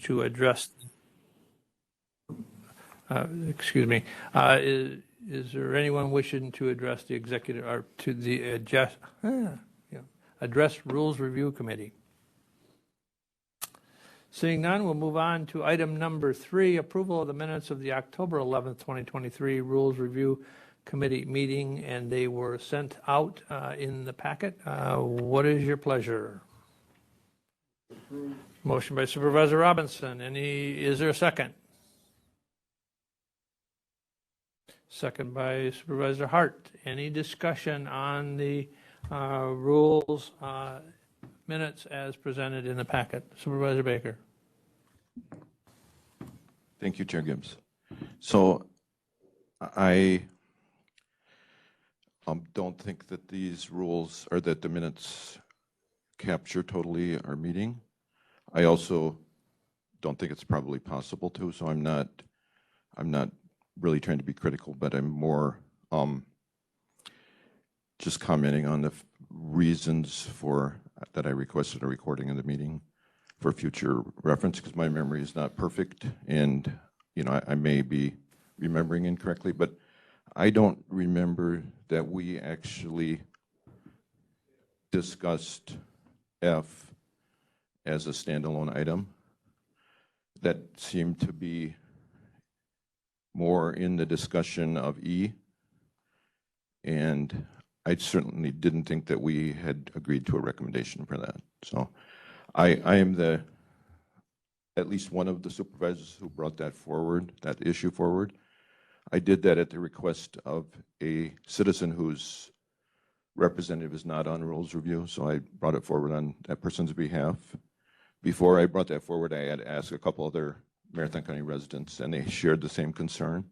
to address, excuse me, is there anyone wishing to address the executive, or to the address Rules Review Committee? Seeing none, we'll move on to item number 3, approval of the minutes of the October 11th, 2023 Rules Review Committee meeting, and they were sent out in the packet. What is your pleasure? Motion by Supervisor Robinson. Is there a second? Second by Supervisor Hart. Any discussion on the rules minutes as presented in the packet? Supervisor Baker. Thank you, Chair Gibbs. So I don't think that these rules, or that the minutes capture totally our meeting. I also don't think it's probably possible to, so I'm not really trying to be critical, but I'm more just commenting on the reasons for that I requested a recording of the meeting for future reference, because my memory is not perfect, and I may be remembering incorrectly, but I don't remember that we actually discussed F as a standalone item. That seemed to be more in the discussion of E, and I certainly didn't think that we had agreed to a recommendation for that. So I am at least one of the supervisors who brought that forward, that issue forward. I did that at the request of a citizen whose representative is not on Rules Review, so I brought it forward on that person's behalf. Before I brought that forward, I had asked a couple other Marathon County residents, and they shared the same concern.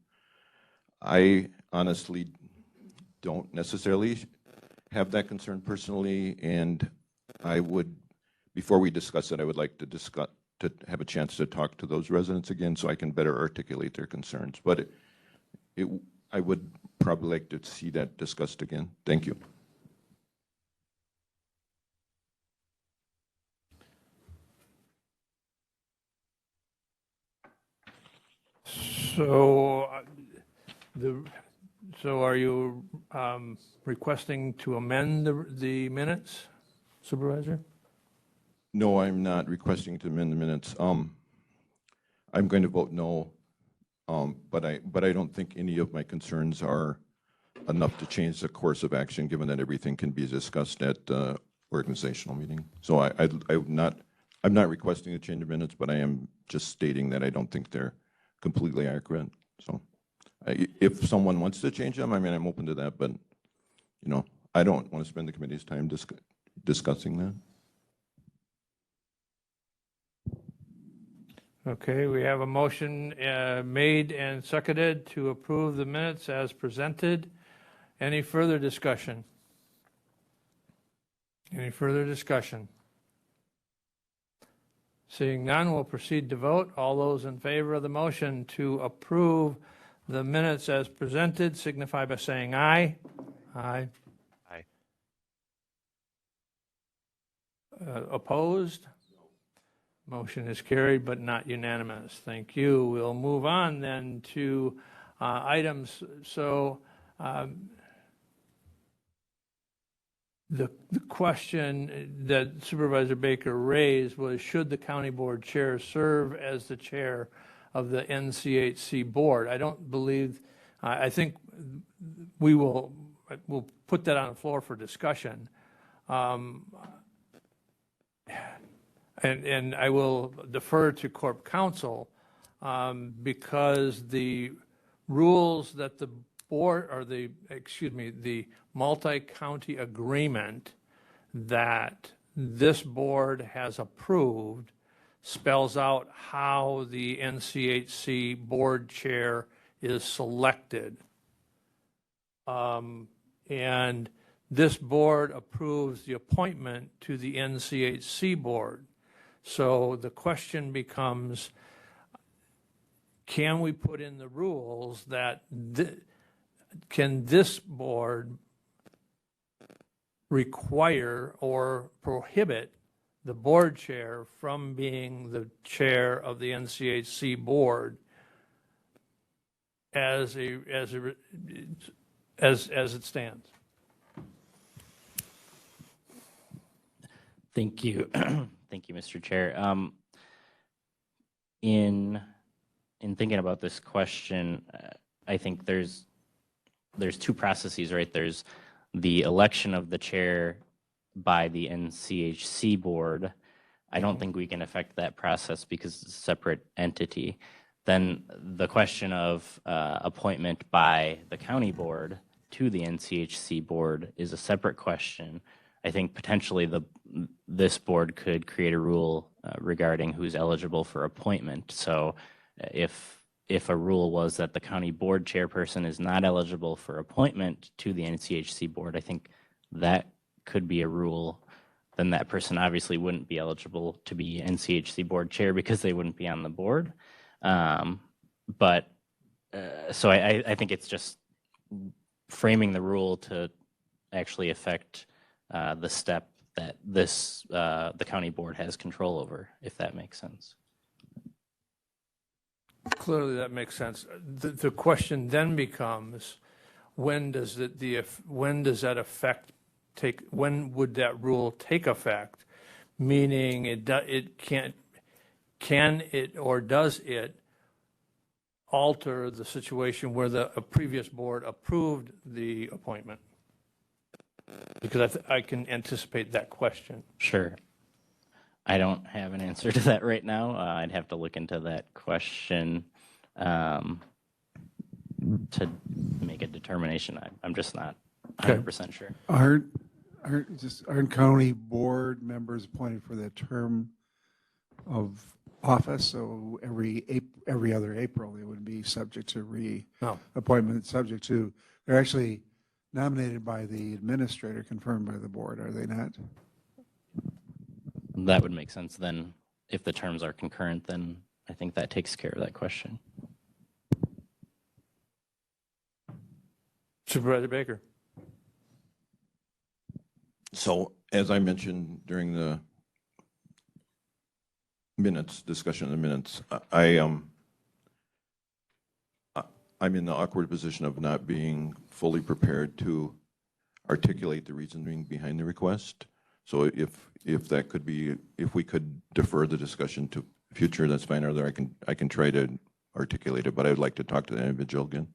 I honestly don't necessarily have that concern personally, and I would, before we discuss it, I would like to have a chance to talk to those residents again so I can better articulate their concerns. But I would probably like to see that discussed again. Thank you. So, are you requesting to amend the minutes, Supervisor? No, I'm not requesting to amend the minutes. I'm going to vote no, but I don't think any of my concerns are enough to change the course of action, given that everything can be discussed at the organizational meeting. So I'm not requesting a change of minutes, but I am just stating that I don't think they're completely accurate. So if someone wants to change them, I mean, I'm open to that, but I don't want to spend the committee's time discussing that. Okay, we have a motion made and seconded to approve the minutes as presented. Any further discussion? Any further discussion? Seeing none, we'll proceed to vote. All those in favor of the motion to approve the minutes as presented signify by saying aye. Aye. Aye. Opposed? Motion is carried, but not unanimous. Thank you. We'll move on then to items. So the question that Supervisor Baker raised was, should the county board chair serve as the chair of the NCHC board? I don't believe, I think we'll put that on the floor for discussion. And I will defer to Corp Counsel because the rules that the board, or the multi-county agreement that this board has approved spells out how the NCHC board chair is selected. And this board approves the appointment to the NCHC board. So the question becomes, can we put in the rules that can this board require or prohibit the board chair from being the chair of the NCHC board as it stands. Thank you. Thank you, Mr. Chair. In thinking about this question, I think there's two processes, right? There's the election of the chair by the NCHC board. I don't think we can affect that process because it's a separate entity. Then the question of appointment by the county board to the NCHC board is a separate question. I think potentially this board could create a rule regarding who's eligible for appointment. So if a rule was that the county board chairperson is not eligible for appointment to the NCHC board, I think that could be a rule. Then that person obviously wouldn't be eligible to be NCHC board chair because they wouldn't be on the board. So I think it's just framing the rule to actually affect the step that the county board has control over, if that makes sense. Clearly, that makes sense. The question then becomes, when does that effect take? When would that rule take effect? Meaning, it can't. Can it or does it alter the situation where a previous board approved the appointment? Because I can anticipate that question. Sure. I don't have an answer to that right now. I'd have to look into that question to make a determination. I'm just not 100% sure. Aren't county board members appointed for the term of office? So every other April, they would be subject to reappointment, subject to, they're actually nominated by the administrator, confirmed by the board, are they not? That would make sense then. If the terms are concurrent, then I think that takes care of that question. Supervisor Baker. So as I mentioned during the discussion of the minutes, I'm in the awkward position of not being fully prepared to articulate the reasoning behind the request. So if that could be, if we could defer the discussion to future, that's fine, or I can try to articulate it, but I'd like to talk to the individual again.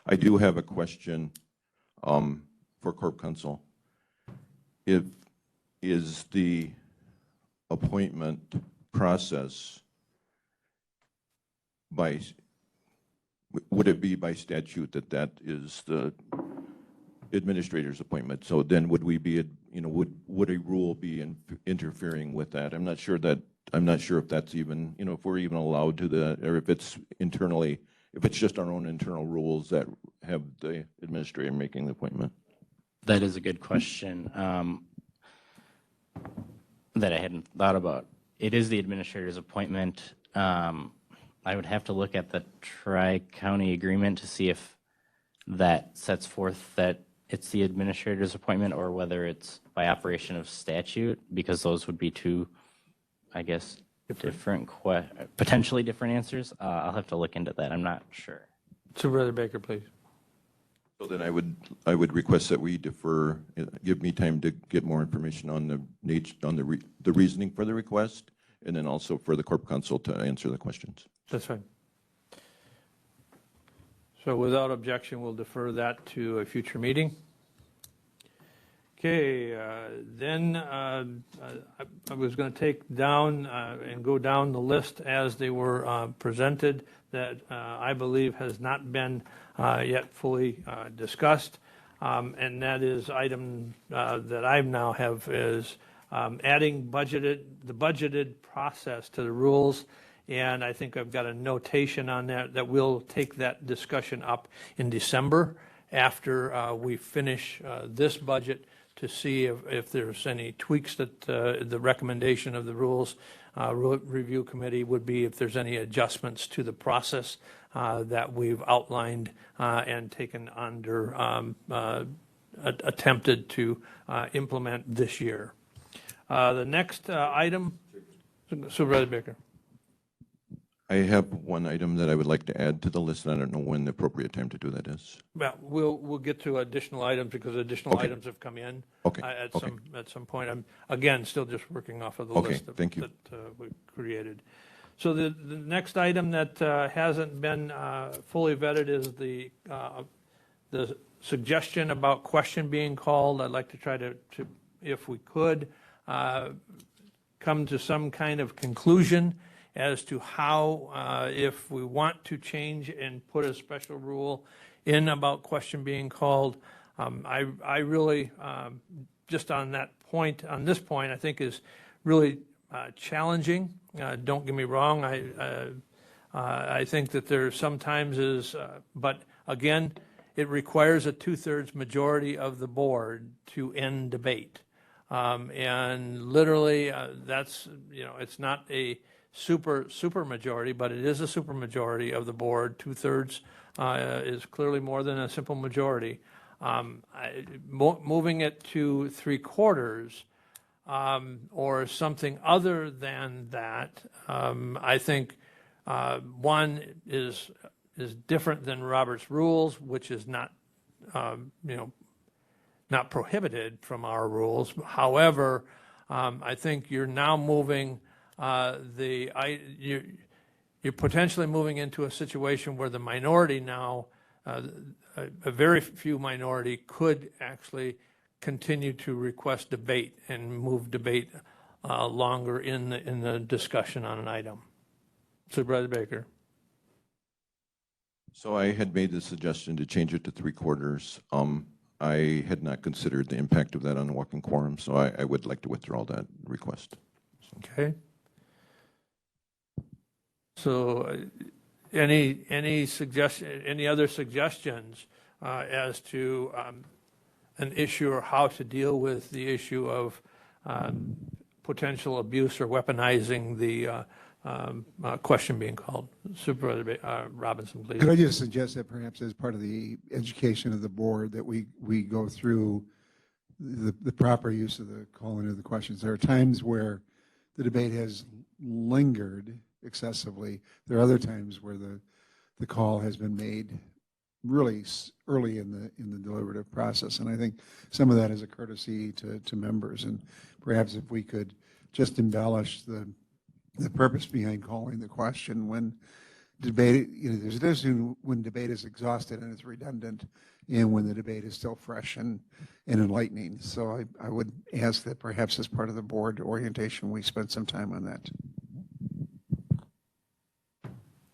I do have a question for Corp Counsel. Is the appointment process would it be by statute that is the administrator's appointment? So then would we be, would a rule be interfering with that? I'm not sure if that's even, if we're even allowed to or if it's internally, if it's just our own internal rules that have the administrator making the appointment. That is a good question that I hadn't thought about. It is the administrator's appointment. I would have to look at the Tri-County agreement to see if that sets forth that it's the administrator's appointment or whether it's by operation of statute, because those would be two, I guess, potentially different answers. I'll have to look into that. I'm not sure. Supervisor Baker, please. So then I would request that we defer, give me time to get more information on the reasoning for the request, and then also for the Corp Counsel to answer the questions. That's fine. So without objection, we'll defer that to a future meeting. Okay, then I was going to take down and go down the list as they were presented that I believe has not been yet fully discussed. And that is item that I now have is adding the budgeted process to the rules. And I think I've got a notation on that we'll take that discussion up in December after we finish this budget to see if there's any tweaks that the recommendation of the rules review committee would be, if there's any adjustments to the process that we've outlined and taken under attempted to implement this year. The next item, Supervisor Baker. I have one item that I would like to add to the list, and I don't know when the appropriate time to do that is. Well, we'll get to additional items because additional Okay. items have come in. Okay, At okay. some point. I'm, again, still just working off of the Okay, list thank you. that we created. So the next item that hasn't been fully vetted is the suggestion about question being called. I'd like to try to if we could, come to some kind of conclusion as to how, if we want to change and put a special rule in about question being called. I really, just on this point, I think is really challenging. Don't get me wrong. I think that there sometimes is, but again, it requires a 2/3 majority of the board to end debate. And literally, that's, it's not a super majority, but it is a super majority of the board. 2/3 is clearly more than a simple majority. Moving it to 3/4 or something other than that, I think one is different than Robert's rules, which is not, not prohibited from our rules. However, I think you're now moving you're potentially moving into a situation where the minority now, a very few minority could actually continue to request debate and move debate longer in the discussion on an item. Supervisor Baker. So I had made the suggestion to change it to 3/4. I had not considered the impact of that on the walking quorum, so I would like to withdraw that request. Okay. So any suggestion, any other suggestions as to an issue or how to deal with the issue of potential abuse or weaponizing the question being called? Supervisor Robinson, please. Could I just suggest that perhaps as part of the education of the board that we go through the proper use of the calling of the questions. There are times where the debate has lingered excessively. There are other times where the call has been made really early in the deliberative process. And I think some of that is a courtesy to members. And perhaps if we could just embellish the purpose behind calling the question when debate, there's a difference when debate is exhausted and it's redundant and when the debate is still fresh and enlightening. So I would ask that perhaps as part of the board orientation, we spend some time on that.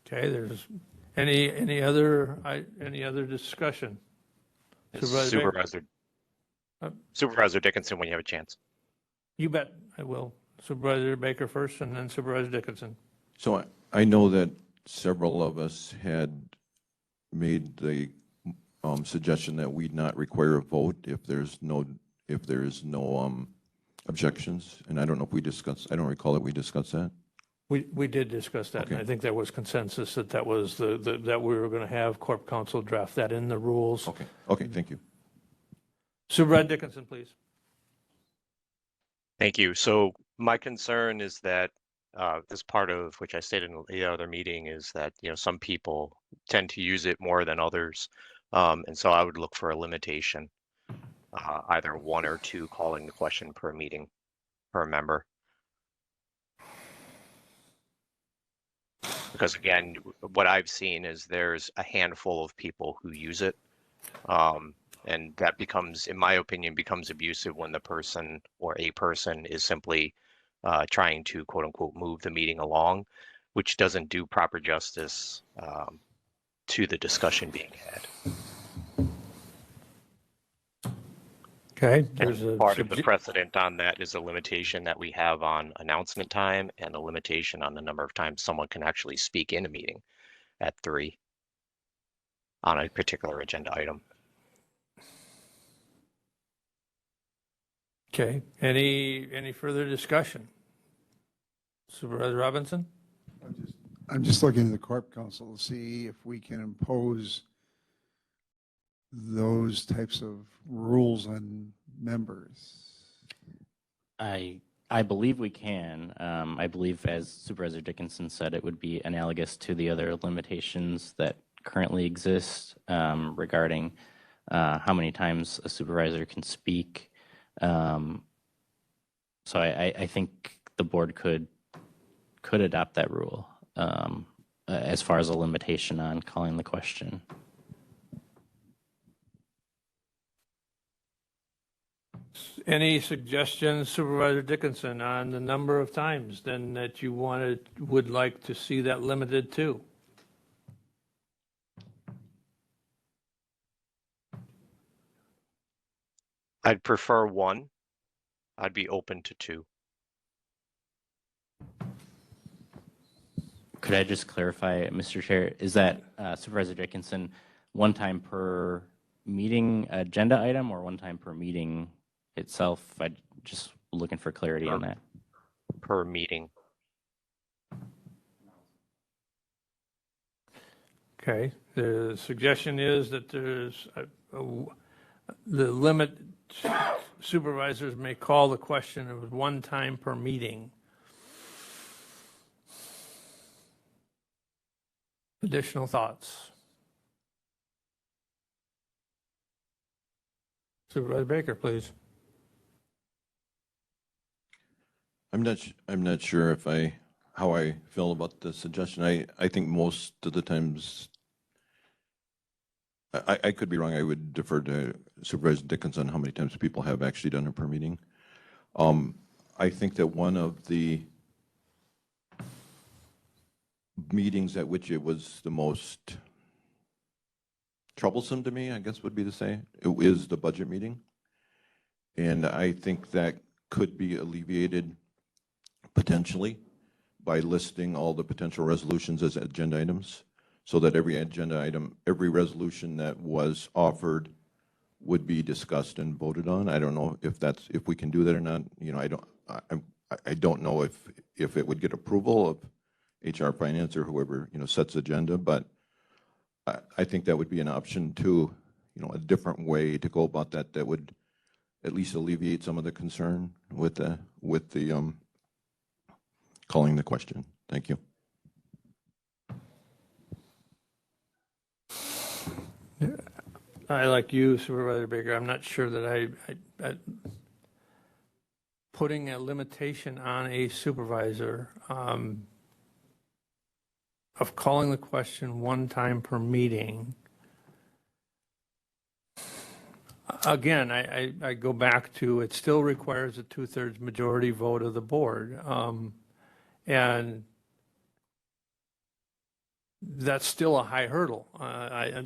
Okay, there's any other discussion? Supervisor Dickinson, when you have a chance. You bet I will. Supervisor Baker first and then Supervisor Dickinson. So I know that several of us had made the suggestion that we not require a vote if there's no objections, and I don't know if we discussed. I don't recall that we discussed that. We did discuss that, and Okay. I think there was consensus that was that we were going to have Corp Counsel draft that in the rules. Okay. Okay. Thank you. Supervisor Dickinson, please. Thank you. So my concern is that this part of which I stated in the other meeting is that some people tend to use it more than others, and so I would look for a limitation, either 1 or 2 calling the question per meeting per member. Because again, what I've seen is there's a handful of people who use it, and that becomes, in my opinion, becomes abusive when the person or a person is simply trying to quote unquote move the meeting along, which doesn't do proper justice to the discussion being had. Okay. And part of the precedent on that is a limitation that we have on announcement time and a limitation on the number of times someone can actually speak in a meeting at 3 on a particular agenda item. Okay. Any further discussion? Supervisor Robinson? I'm just looking at the Corp Council to see if we can impose those types of rules on members. I I believe we can. I believe, as Supervisor Dickinson said, it would be analogous to the other limitations that currently exist regarding how many times a supervisor can speak. So I think the board could adopt that rule as far as a limitation on calling the question. Any suggestions, Supervisor Dickinson, on the number of times then that you would like to see that limited to? I'd prefer one. I'd be open to two. Could I just clarify, Mr. Chair, is that Supervisor Dickinson, one time per meeting agenda item or one time per meeting itself? I'm just looking for clarity on that. Per meeting. Okay, the suggestion is that there's the limit, supervisors may call the question of one time per meeting. Additional thoughts? Supervisor Baker, please. I'm not sure how I feel about the suggestion. I think most of the times, I could be wrong. I would defer to Supervisor Dickinson how many times people have actually done it per meeting. I think that one of the meetings at which it was the most troublesome to me, I guess would be to say, it is the budget meeting. And I think that could be alleviated potentially by listing all the potential resolutions as agenda items, so that every agenda item, every resolution that was offered would be discussed and voted on. I don't know if we can do that or not. You know, I don't know if it would get approval of HR Finance or whoever, you know, sets agenda, but I think that would be an option too, you know, a different way to go about that would at least alleviate some of the concern with the calling the question. Thank you. I, like you, Supervisor Baker, I'm not sure that I putting a limitation on a supervisor of calling the question one time per meeting. Again, I go back to, it still requires a 2/3 majority vote of the board. And that's still a high hurdle. I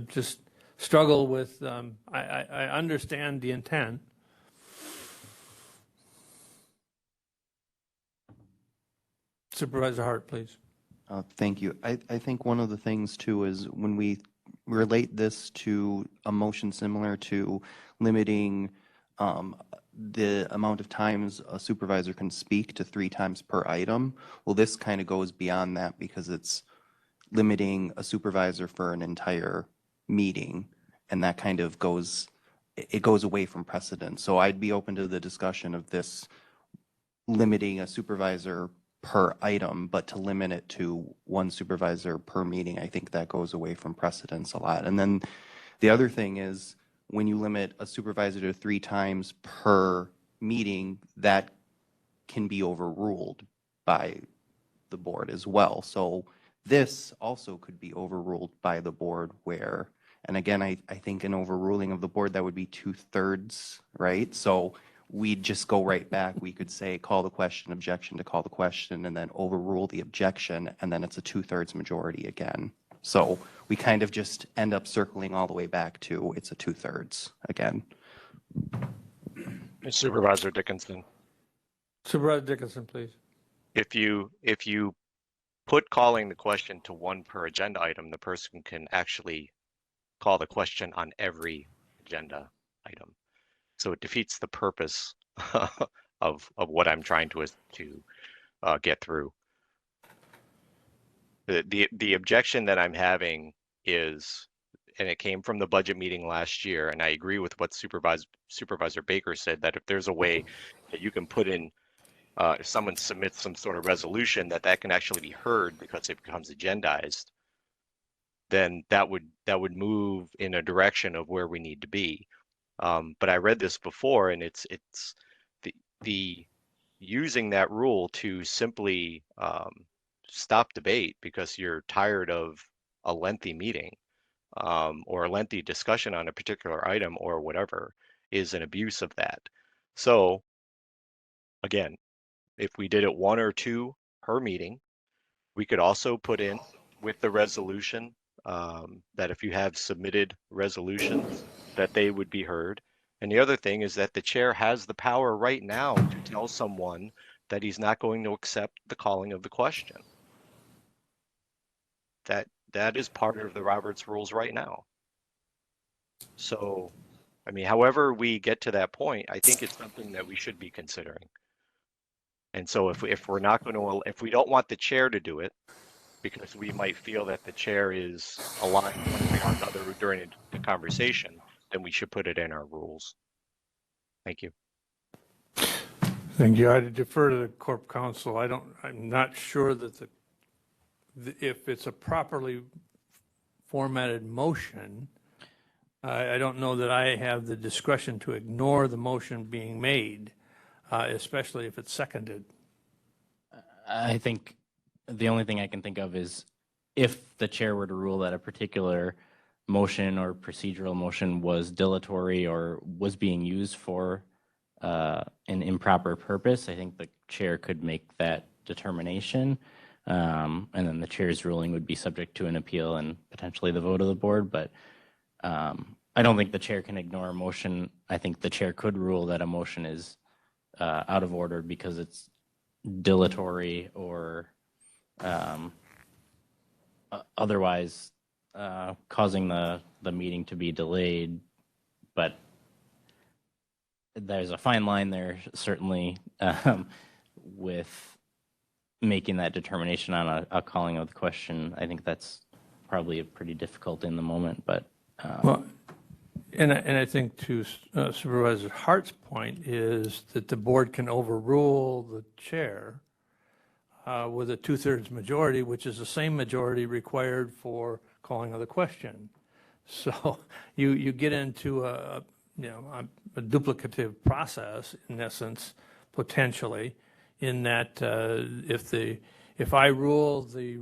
just struggle with, I understand the intent. Supervisor Hart, please. Thank you. I think one of the things too is when we relate this to a motion similar to limiting the amount of times a supervisor can speak to 3 times per item, well, this kind of goes beyond that because it's limiting a supervisor for an entire meeting, and that kind of goes away from precedent. So I'd be open to the discussion of this limiting a supervisor per item, but to limit it to 1 supervisor per meeting, I think that goes away from precedence a lot. And then the other thing is when you limit a supervisor to 3 times per meeting, that can be overruled by the board as well. So this also could be overruled by the board where, and again, I think an overruling of the board, that would be 2/3, right? So we'd just go right back. We could say, call the question, objection to call the question, and then overrule the objection, and then it's a 2/3 majority again. So we kind of just end up circling all the way back to it's a 2/3 again. Supervisor Dickinson, Supervisor Dickinson, please. if you put calling the question to 1 per agenda item, the person can actually call the question on every agenda item. So it defeats the purpose of what I'm trying to get through. The objection that I'm having is, and it came from the budget meeting last year, and I agree with what Supervisor Baker said, that if there's a way that you can put in if someone submits some sort of resolution that can actually be heard because it becomes agendized, then that would move in a direction of where we need to be. But I read this before, and it's the using that rule to simply stop debate because you're tired of a lengthy meeting or a lengthy discussion on a particular item or whatever is an abuse of that. So again, if we did it 1 or 2 per meeting, we could also put in with the resolution that if you have submitted resolutions, that they would be heard. And the other thing is that the chair has the power right now to tell someone that he's not going to accept the calling of the question. That is part of the Roberts rules right now. So, I mean, however we get to that point, I think it's something that we should be considering. And so if we're not going to, if we don't want the chair to do it, because we might feel that the chair is aligned one way or another during the conversation, then we should put it in our rules. Thank you. Thank you. I defer to the Corp Counsel. I'm not sure that if it's a properly formatted motion, I don't know that I have the discretion to ignore the motion being made, especially if it's seconded. I think the only thing I can think of is if the chair were to rule that a particular motion or procedural motion was dilatory or was being used for an improper purpose, I think the chair could make that determination. And then the chair's ruling would be subject to an appeal and potentially the vote of the board. But I don't think the chair can ignore a motion. I think the chair could rule that a motion is out of order because it's dilatory or otherwise causing the meeting to be delayed. But there's a fine line there, certainly, with making that determination on a calling of the question. I think that's probably pretty difficult in the moment, but. Well, and I think to Supervisor Hart's point is that the board can overrule the chair with a 2/3 majority, which is the same majority required for calling of the question. So you get into a duplicative process in essence, potentially, in that if I rule the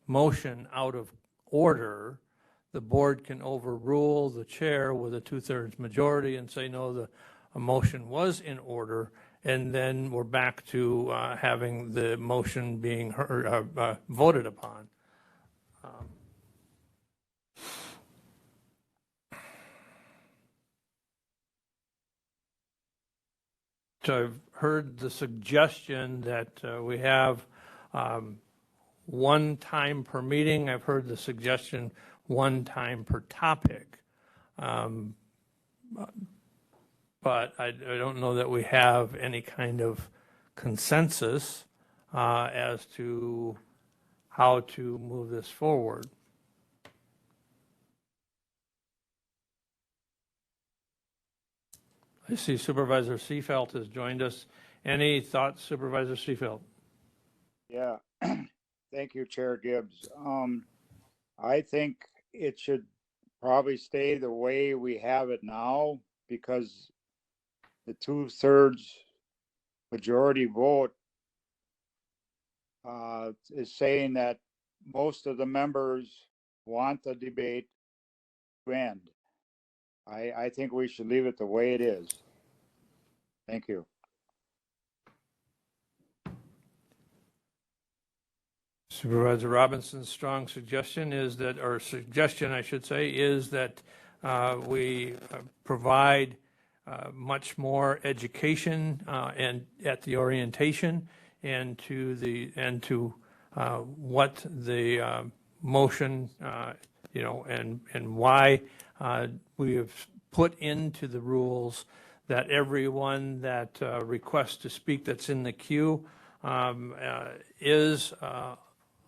motion out of order, the board can overrule the chair with a 2/3 majority and say, no, a motion was in order, and then we're back to having the motion being heard, voted upon. So I've heard the suggestion that we have one time per meeting. I've heard the suggestion one time per topic. But I don't know that we have any kind of consensus as to how to move this forward. I see Supervisor Seefeld has joined us. Any thoughts, Supervisor Seefeld? Yeah, thank you, Chair Gibbs. I think it should probably stay the way we have it now because the 2/3 majority vote is saying that most of the members want the debate to end. I think we should leave it the way it is. Thank you. Supervisor Robinson's strong suggestion is that, or suggestion I should say, is that we provide much more education and at the orientation and to what the motion, and why we have put into the rules that everyone that requests to speak that's in the queue is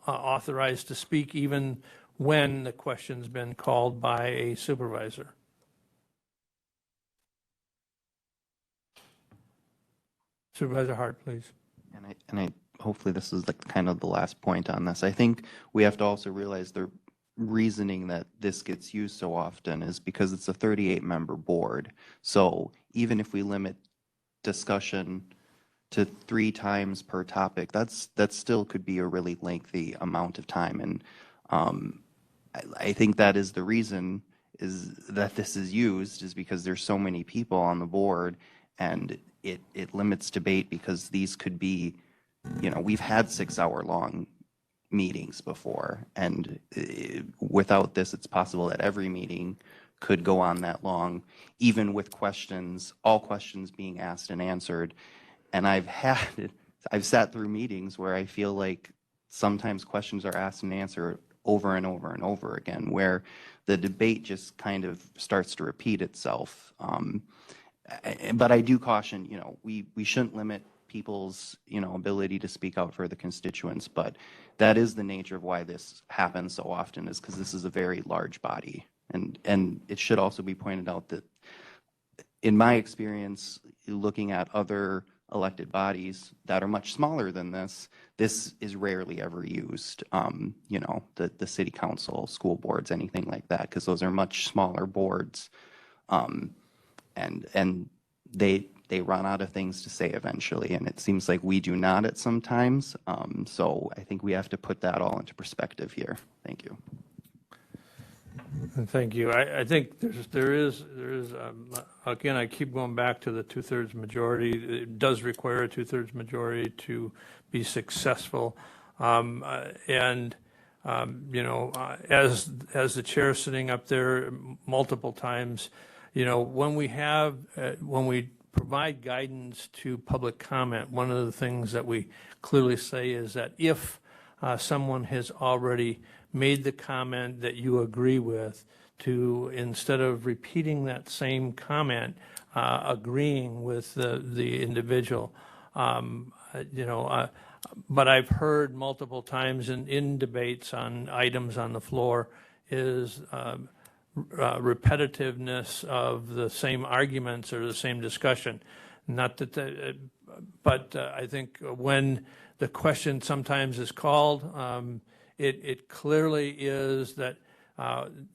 authorized to speak even when the question's been called by a supervisor. Supervisor Hart, please. And I hopefully this is like kind of the last point on this. I think we have to also realize the reasoning that this gets used so often is because it's a 38-member board. So even if we limit discussion to 3 times per topic, that still could be a really lengthy amount of time. And I think that is the reason is that this is used is because there's so many people on the board, and it limits debate because these could be, you know, we've had 6-hour-long meetings before, and without this, it's possible that every meeting could go on that long, even with questions, all questions being asked and answered. And I've sat through meetings where I feel like sometimes questions are asked and answered over and over and over again, where the debate just kind of starts to repeat itself. But I do caution, you know, we shouldn't limit people's, you know, ability to speak out for the constituents, but that is the nature of why this happens so often, is because this is a very large body. And it should also be pointed out that in my experience, looking at other elected bodies that are much smaller than this is rarely ever used. You know, the city council, school boards, anything like that, because those are much smaller boards. And they run out of things to say eventually, and it seems like we do not at some times. So I think we have to put that all into perspective here. Thank you. Thank you. I think there is again, I keep going back to the 2/3 majority. It does require a 2/3 majority to be successful. And you know, as the chair sitting up there multiple times, you know, when we provide guidance to public comment, one of the things that we clearly say is that if someone has already made the comment that you agree with, to, instead of repeating that same comment, agreeing with the individual. You know, but I've heard multiple times in debates on items on the floor is repetitiveness of the same arguments or the same discussion. Not that, but I think when the question sometimes is called, it clearly is that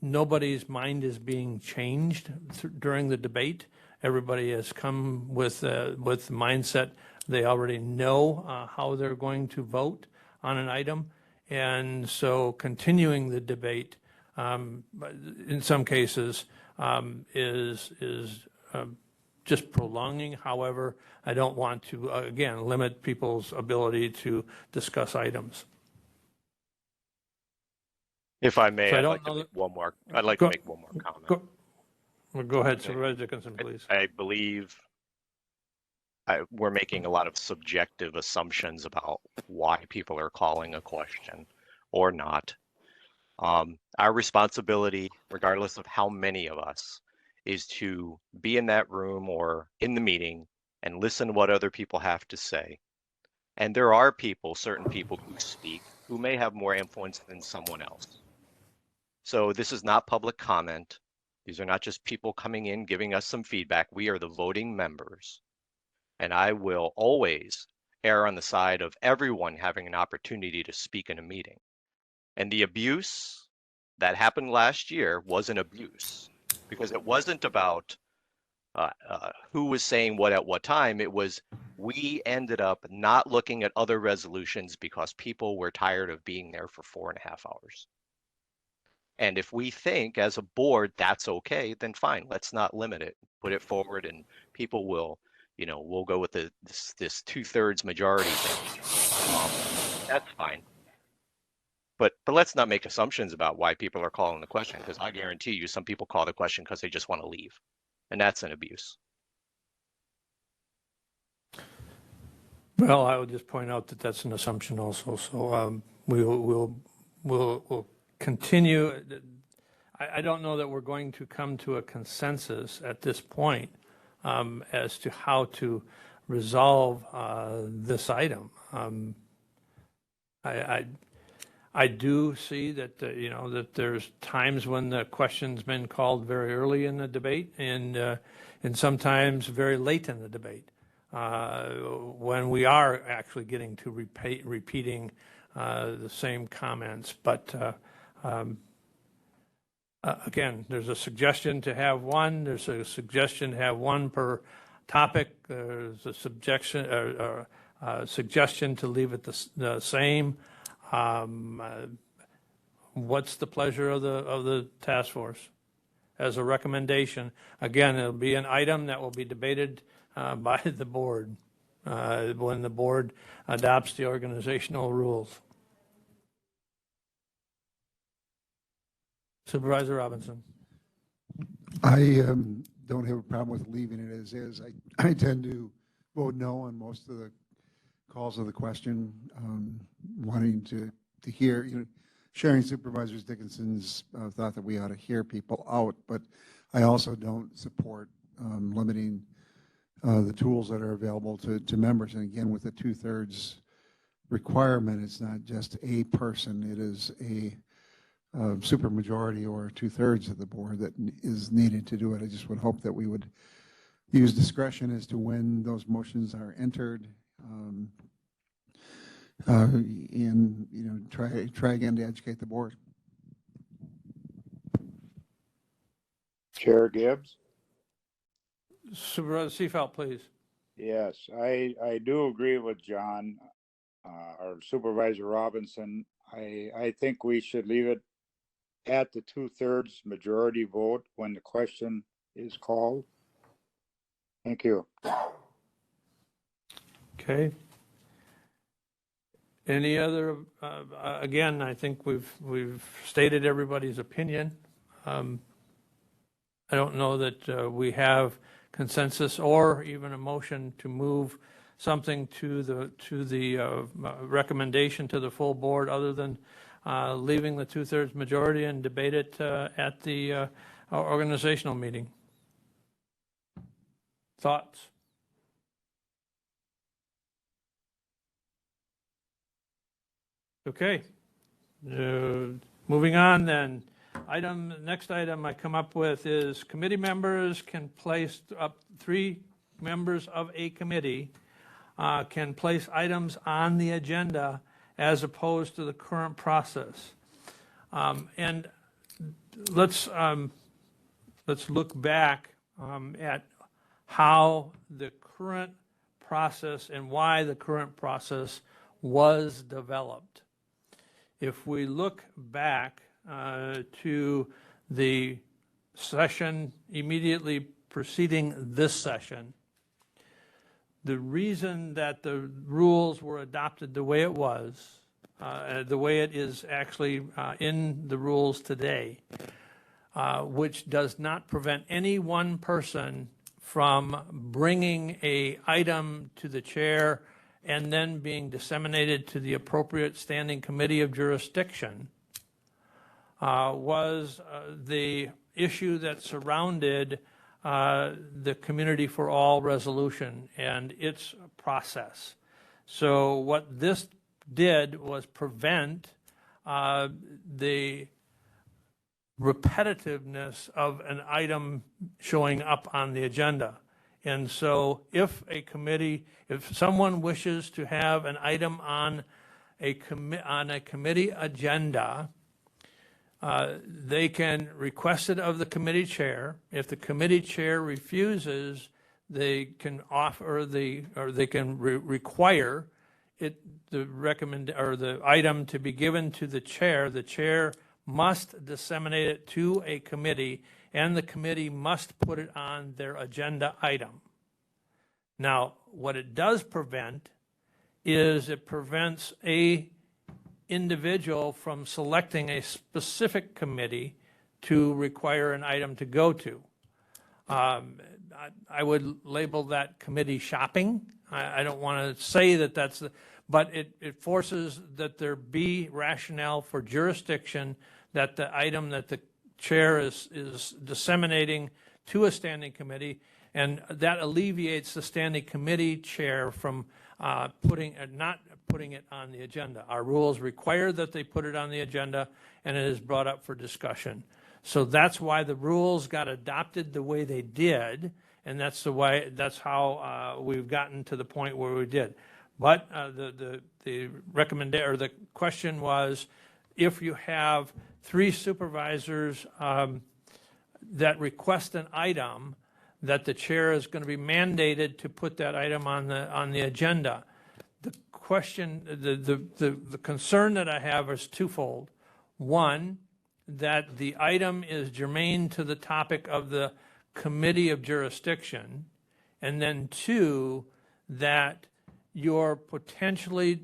nobody's mind is being changed during the debate. Everybody has come with the mindset they already know how they're going to vote on an item, and so continuing the debate in some cases is just prolonging. However, I don't want to again limit people's ability to discuss items. If I may, So I'd like to make one more comment. Go ahead, Supervisor Dickinson, please. I believe we're making a lot of subjective assumptions about why people are calling a question or not. Our responsibility, regardless of how many of us, is to be in that room or in the meeting and listen to what other people have to say. And there are people, certain people who speak, who may have more influence than someone else. So this is not public comment. These are not just people coming in, giving us some feedback. We are the voting members. And I will always err on the side of everyone having an opportunity to speak in a meeting. And the abuse that happened last year was an abuse, because it wasn't about who was saying what at what time. It was, we ended up not looking at other resolutions because people were tired of being there for 4.5 hours. And if we think as a board that's okay, then fine, let's not limit it, put it forward, and people will, you know, we'll go with this 2/3 majority thing. That's fine. But let's not make assumptions about why people are calling the question, because I guarantee you some people call the question because they just want to leave. And that's an abuse. Well, I would just point out that that's an assumption also. So we'll continue. I don't know that we're going to come to a consensus at this point as to how to resolve this item. I do see that you know, that there's times when the question's been called very early in the debate, and sometimes very late in the debate. when we are actually getting to repeating the same comments. But again, there's a suggestion to have one. There's a suggestion to have one per topic. There's a suggestion to leave it the same. What's the pleasure of the task force? As a recommendation, again, it'll be an item that will be debated by the board when the board adopts the organizational rules. Supervisor Robinson. I don't have a problem with leaving it as is. I tend to vote no on most of the calls of the question, wanting to hear, sharing Supervisor Dickinson's thought that we ought to hear people out, but I also don't support limiting the tools that are available to members. And again, with the 2/3 requirement, it's not just a person, it is a supermajority or 2/3 of the board that is needed to do it. I just would hope that we would use discretion as to when those motions are entered, and try again to educate the board. Chair Gibbs? Supervisor Seifelt, please. Yes, I do agree with John, or Supervisor Robinson. I think we should leave it at the 2/3 majority vote when the question is called. Thank you. Okay. Any other, again, I think we've stated everybody's opinion. I don't know that we have consensus or even a motion to move something to the recommendation to the full board other than leaving the 2/3 majority and debate it at the organizational meeting. Thoughts? Okay. Moving on then. Next item I come up with is committee members can place up 3 members of a committee can place items on the agenda as opposed to the current process. And let's look back at how the current process and why the current process was developed. If we look back to the session immediately preceding this session, the reason that the rules were adopted the way it was, the way it is actually in the rules today, which does not prevent any one person from bringing an item to the chair and then being disseminated to the appropriate standing committee of jurisdiction, was the issue that surrounded the Community for All resolution and its process. So what this did was prevent the repetitiveness of an item showing up on the agenda. And so if someone wishes to have an item on a committee agenda, they can request it of the committee chair. If the committee chair refuses, they can offer they can require the item to be given to the chair. The chair must disseminate it to a committee, and the committee must put it on their agenda item. Now, what it does prevent is it prevents a individual from selecting a specific committee to require an item to go to. I would label that committee shopping. I don't want to say that that's but it forces that there be rationale for jurisdiction that the item that the chair is disseminating to a standing committee, and that alleviates the standing committee chair from not putting it on the agenda. Our rules require that they put it on the agenda, and it is brought up for discussion. So that's why the rules got adopted the way they did, and that's how we've gotten to the point where we did. But the or the question was, if you have 3 supervisors that request an item, that the chair is going to be mandated to put that item on the agenda. The question, the concern that I have is twofold. One, that the item is germane to the topic of the committee of jurisdiction, and then 2, that you're potentially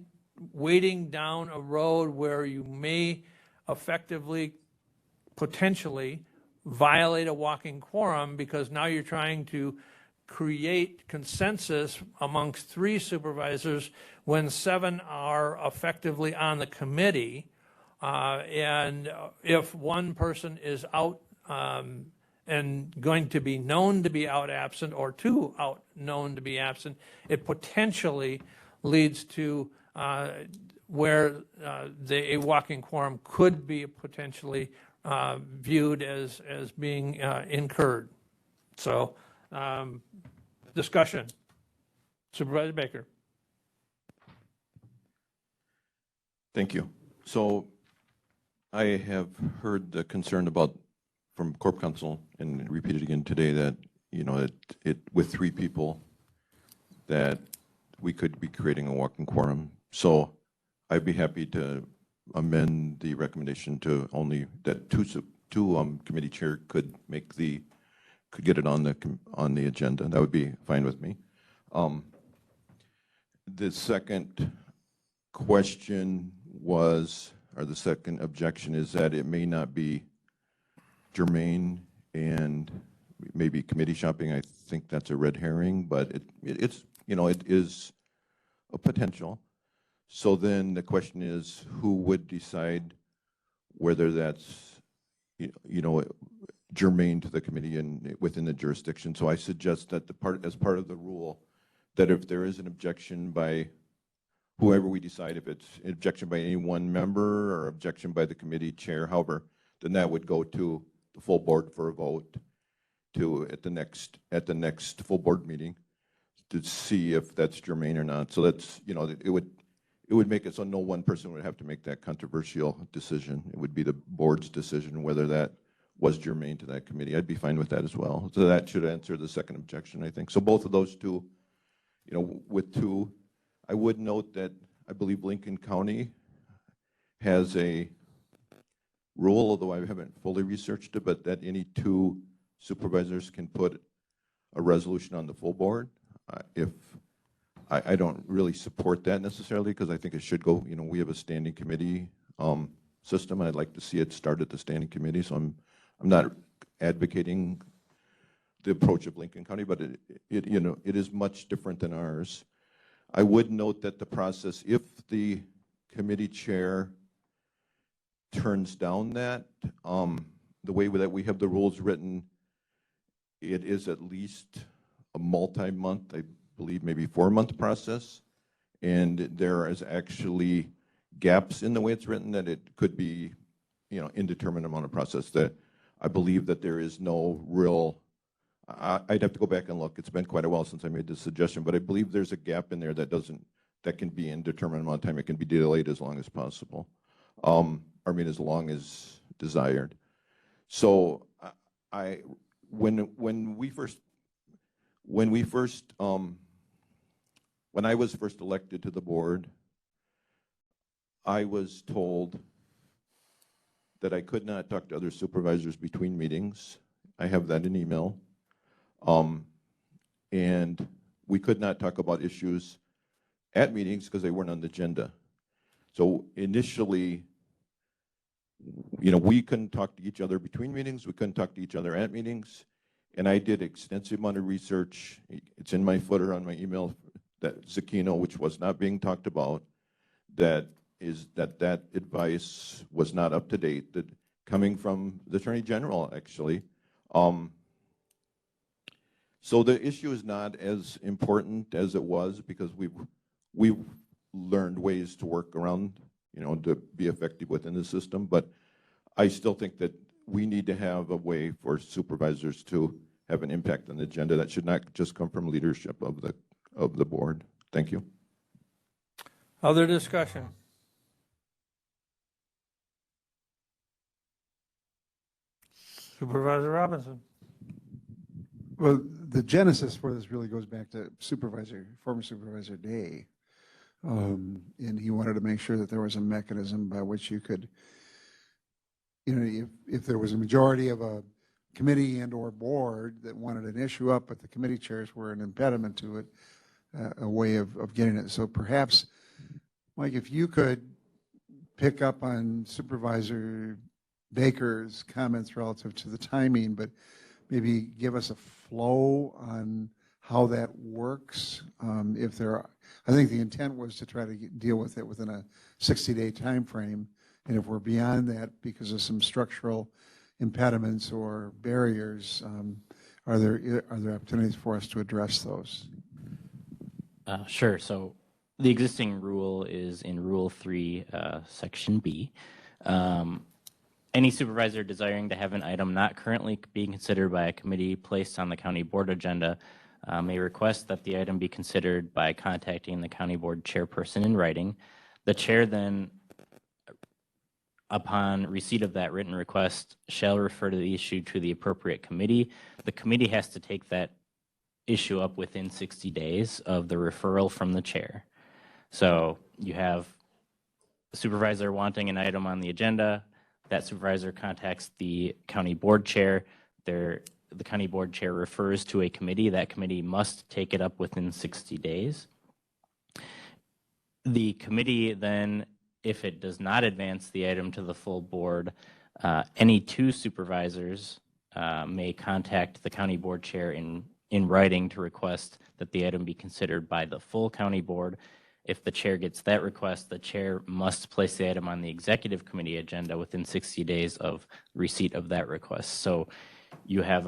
wading down a road where you may effectively, potentially, violate a walking quorum, because now you're trying to create consensus amongst 3 supervisors when 7 are effectively on the committee. And if one person is out and going to be known to be out absent, or 2 out known to be absent, it potentially leads to where a walking quorum could be potentially viewed as being incurred. So, discussion. Supervisor Baker. Thank you. So I have heard the concern from Corp Counsel, and repeated again today, that, you know, it with 3 people, that we could be creating a walking quorum. So I'd be happy to amend the recommendation to only that two committee chair could get it on the agenda. That would be fine with me. The second question was, or the second objection is that it may not be germane and maybe committee shopping. I think that's a red herring, but it's, you know, it is a potential. So then the question is, who would decide whether that's, you know, germane to the committee and within the jurisdiction? So I suggest that as part of the rule, that if there is an objection by whoever we decide, if it's an objection by any one member or objection by the committee chair, however, then that would go to the full board for a vote at the next full board meeting to see if that's germane or not. So that's, you know, it would make it so no one person would have to make that controversial decision. It would be the board's decision whether that was germane to that committee. I'd be fine with that as well. So that should answer the second objection, I think. So both of those 2, you know, with 2, I would note that I believe Lincoln County has a rule, although I haven't fully researched it, but that any 2 supervisors can put a resolution on the full board. If I don't really support that necessarily, because I think it should go, you know, we have a standing committee system, and I'd like to see it start at the standing committee. So I'm not advocating the approach of Lincoln County, but it you know, it is much different than ours. I would note that the process, if the committee chair turns down that, the way that we have the rules written, it is at least a multi-month, I believe maybe 4-month process, and there is actually gaps in the way it's written that it could be, you know, indeterminate amount of process. That I believe that there is no real, I'd have to go back and look. It's been quite a while since I made this suggestion, but I believe there's a gap in there that can be indeterminate amount of time. It can be delayed as long as possible. I mean, as long as desired. So when I was first elected to the board, I was told that I could not talk to other supervisors between meetings. I have that in email. And we could not talk about issues at meetings because they weren't on the agenda. So initially, you know, we couldn't talk to each other between meetings. We couldn't talk to each other at meetings. And I did extensive amount of research. It's in my footer on my email, that Zucchino, which was not being talked about, that advice was not up to date, that coming from the Attorney General, actually. So the issue is not as important as it was, because we've learned ways to work around, you know, to be effective within the system. But I still think that we need to have a way for supervisors to have an impact on the agenda. That should not just come from leadership of the board. Thank you. Other discussion? Supervisor Robinson. Well, the genesis for this really goes back to former Supervisor Day. And he wanted to make sure that there was a mechanism by which you could, if there was a majority of a committee and or board that wanted an issue up, but the committee chairs were an impediment to it, a way of getting it. So perhaps, Mike, if you could pick up on Supervisor Baker's comments relative to the timing, but maybe give us a flow on how that works. I think the intent was to try to deal with it within a 60-day time frame. And if we're beyond that because of some structural impediments or barriers, are there opportunities for us to address those? Sure. So the existing rule is in Rule 3, Section B. Any supervisor desiring to have an item not currently being considered by a committee placed on the county board agenda may request that the item be considered by contacting the county board chairperson in writing. The chair then, upon receipt of that written request, shall refer to the issue to the appropriate committee. The committee has to take that issue up within 60 days of the referral from the chair. So you have a supervisor wanting an item on the agenda. That supervisor contacts the county board chair. The county board chair refers to a committee. That committee must take it up within 60 days. The committee then, if it does not advance the item to the full board, any two supervisors may contact the county board chair in writing to request that the item be considered by the full county board. If the chair gets that request, the chair must place the item on the executive committee agenda within 60 days of receipt of that request. So you have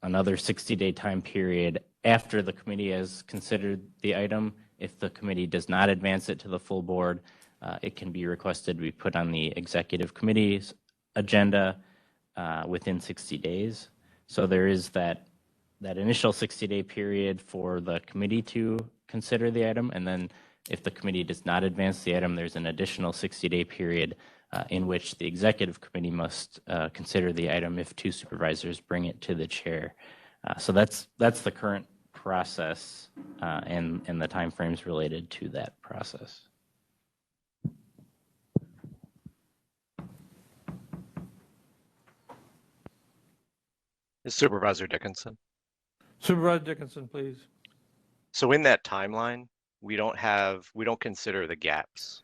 another 60-day time period after the committee has considered the item. If the committee does not advance it to the full board, it can be requested to be put on the executive committee's agenda within 60 days. So there is that initial 60-day period for the committee to consider the item, and then if the committee does not advance the item, there's an additional 60-day period in which the executive committee must consider the item if two supervisors bring it to the chair. So that's the current process and the timeframes related to that process. Supervisor Dickinson. Supervisor Dickinson, please. So in that timeline, we don't consider the gaps.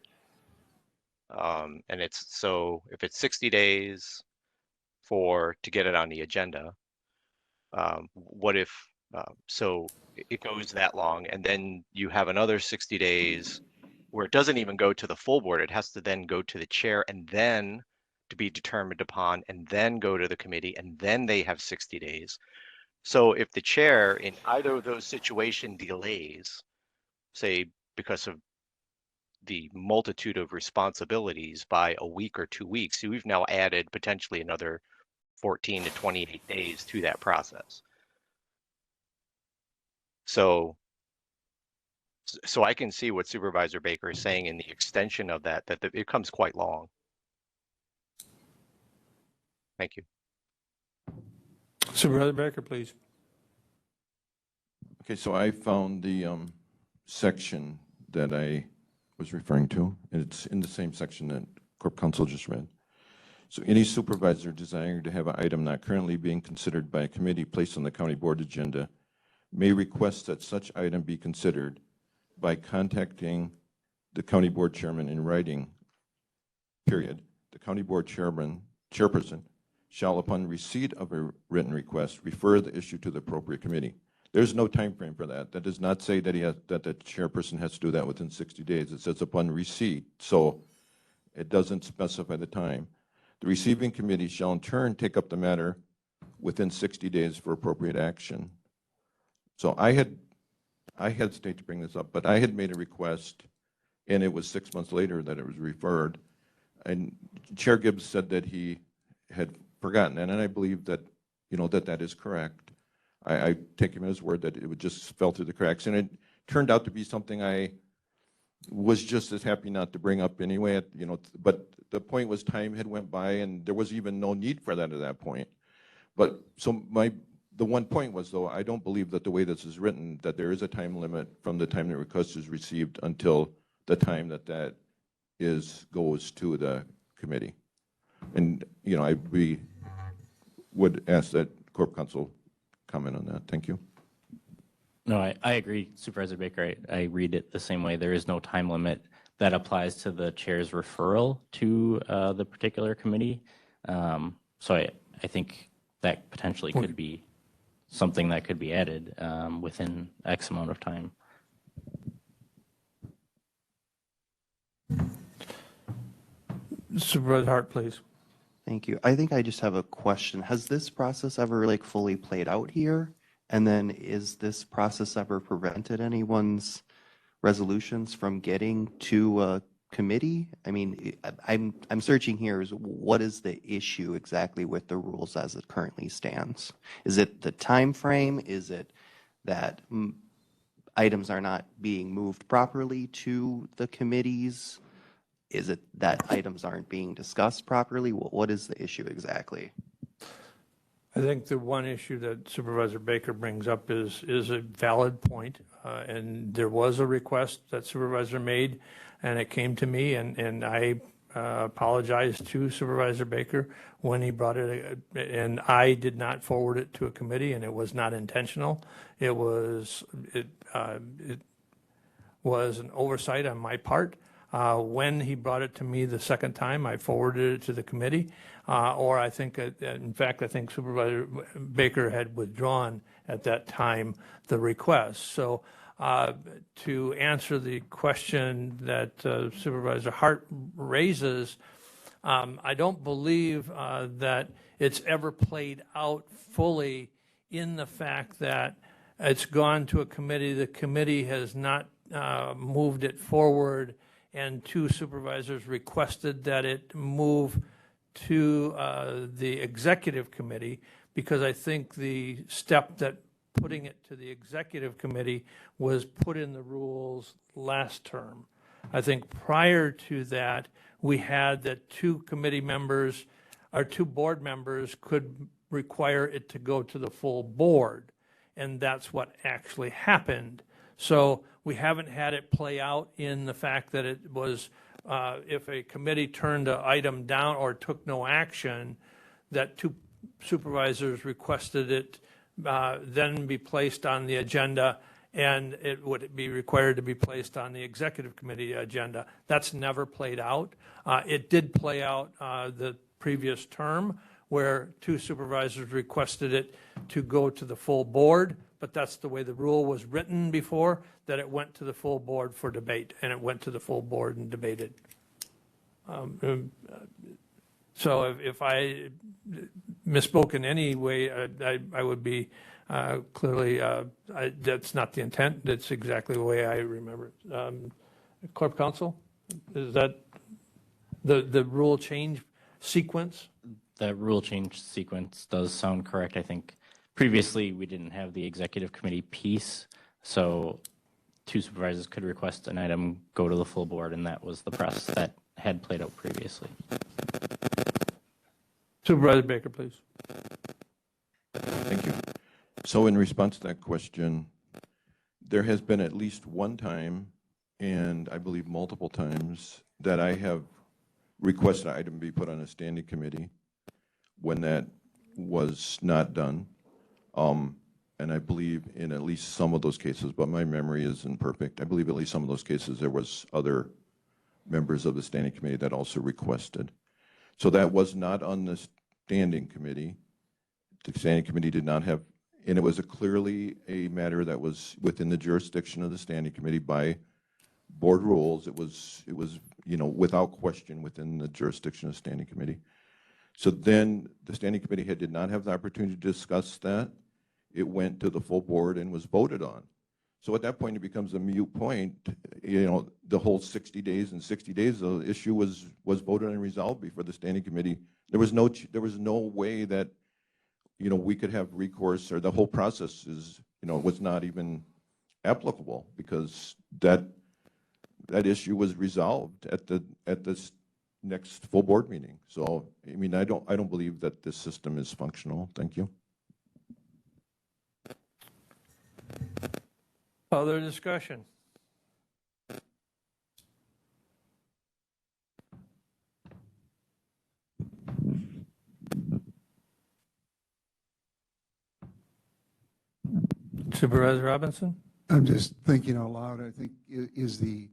And if it's 60 days to get it on the agenda, what if, so it goes that long and then you have another 60 days where it doesn't even go to the full board. It has to then go to the chair and then to be determined upon and then go to the committee and then they have 60 days. So if the chair in either of those situation delays, say because of the multitude of responsibilities by a week or 2 weeks, we've now added potentially another 14 to 28 days to that process. So I can see what Supervisor Baker is saying in the extension of that it becomes quite long. Thank you. Supervisor Baker, please. Okay, so I found the section that I was referring to. It's in the same section that Corp Counsel just read. So any supervisor desiring to have an item not currently being considered by a committee placed on the county board agenda may request that such item be considered by contacting the county board chairman in writing, period. The county board chairperson shall, upon receipt of a written request, refer the issue to the appropriate committee. There's no time frame for that. That does not say that that the chairperson has to do that within 60 days. It says upon receipt, so it doesn't specify the time. The receiving committee shall in turn take up the matter within 60 days for appropriate action. So I hesitate to bring this up, but I had made a request, and it was 6 months later that it was referred. And Chair Gibbs said that he had forgotten, and I believe that, that is correct. I take him at his word that it would just fell through the cracks. And it turned out to be something I was just as happy not to bring up anyway, but the point was time had went by and there was even no need for that at that point. But so the one point was, though, I don't believe that the way this is written, that there is a time limit from the time the request is received until the time that goes to the committee. And, we would ask that Corp Counsel comment on that. Thank you. No, I agree, Supervisor Baker. I read it the same way. There is no time limit that applies to the chair's referral to the particular committee. So I think that potentially could be something that could be added within X amount of time. Supervisor Hart, please. Thank you. I think I just have a question. Has this process ever like fully played out here? And then is this process ever prevented anyone's resolutions from getting to a committee? I mean, I'm searching here is what is the issue exactly with the rules as it currently stands? Is it the time frame? Is it that items are not being moved properly to the committees? Is it that items aren't being discussed properly? What is the issue exactly? I think the one issue that Supervisor Baker brings up is a valid point, and there was a request that Supervisor made, and it came to me, and I apologized to Supervisor Baker when he brought it, and I did not forward it to a committee, and it was not intentional. It was an oversight on my part. When he brought it to me the second time, I forwarded it to the committee, or I think, in fact, I think Supervisor Baker had withdrawn at that time the request. So to answer the question that Supervisor Hart raises, I don't believe that it's ever played out fully in the fact that it's gone to a committee, the committee has not moved it forward, and two supervisors requested that it move to the executive committee, because I think the step that putting it to the executive committee was put in the rules last term. I think prior to that, we had that two committee members or two board members could require it to go to the full board, and that's what actually happened. So we haven't had it play out in the fact that it was, if a committee turned an item down or took no action, that two supervisors requested it then be placed on the agenda, and it would be required to be placed on the executive committee agenda. That's never played out. It did play out the previous term where two supervisors requested it to go to the full board, but that's the way the rule was written before, that it went to the full board for debate, and it went to the full board and debated. So if I misspoke in any way, I would be clearly, that's not the intent. That's exactly the way I remember it. Corp Counsel, is that the rule change sequence? The rule change sequence does sound correct. I think previously we didn't have the executive committee piece, so two supervisors could request an item go to the full board, and that was the process that had played out previously. Supervisor Baker, please. Thank you. So in response to that question, there has been at least one time, and I believe multiple times, that I have requested an item be put on a standing committee when that was not done. And I believe in at least some of those cases, but my memory isn't perfect, I believe at least some of those cases there was other members of the standing committee that also requested. So that was not on the standing committee. The standing committee did not have, and it was clearly a matter that was within the jurisdiction of the standing committee by board rules. It was without question within the jurisdiction of the standing committee. So then the standing committee did not have the opportunity to discuss that. It went to the full board and was voted on. So at that point, it becomes a moot point. The whole 60 days and 60 days, the issue was voted and resolved before the standing committee. There was no way that we could have recourse, or the whole process is, was not even applicable because that issue was resolved at this next full board meeting. So, I mean, I don't believe that this system is functional. Thank you. Other discussion? Supervisor Robinson? I'm just thinking out loud. I think is the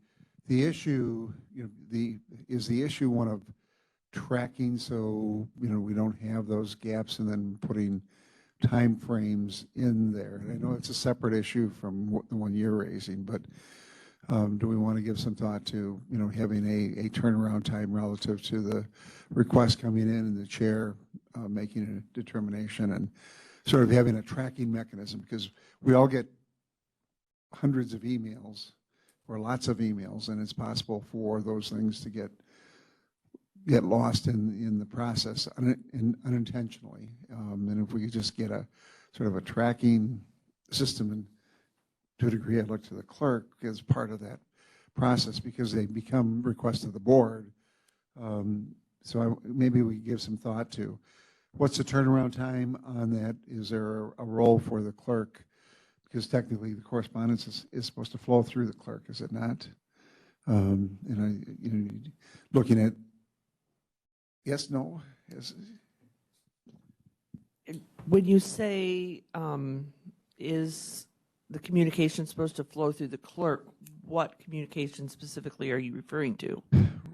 issue, is the issue one of tracking so, we don't have those gaps and then putting timeframes in there? And I know it's a separate issue from the one you're raising, but do we want to give some thought to, having a turnaround time relative to the request coming in and the chair making a determination and sort of having a tracking mechanism? Because we all get hundreds of emails or lots of emails, and it's possible for those things to get lost in the process unintentionally. And if we could just get a sort of a tracking system, and to a degree, I'd look to the clerk as part of that process because they become requests of the board. So maybe we give some thought to what's the turnaround time on that? Is there a role for the clerk? Because technically the correspondence is supposed to flow through the clerk, is it not? And looking at yes, no, yes. When you say, is the communication supposed to flow through the clerk, what communication specifically are you referring to?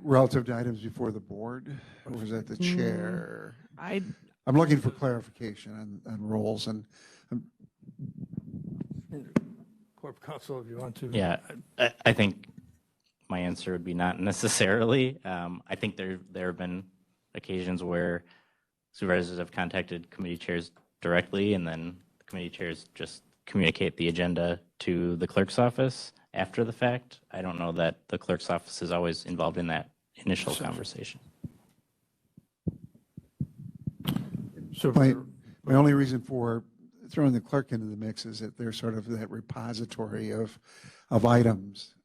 Relative to items before the board, or is that the chair? I'm looking for clarification on roles, and Corp Counsel, if you want to. Yeah, I think my answer would be not necessarily. I think there have been occasions where supervisors have contacted committee chairs directly, and then the committee chairs just communicate the agenda to the clerk's office after the fact. I don't know that the clerk's office is always involved in that initial conversation. my only reason for throwing the clerk into the mix is that they're sort of that repository of items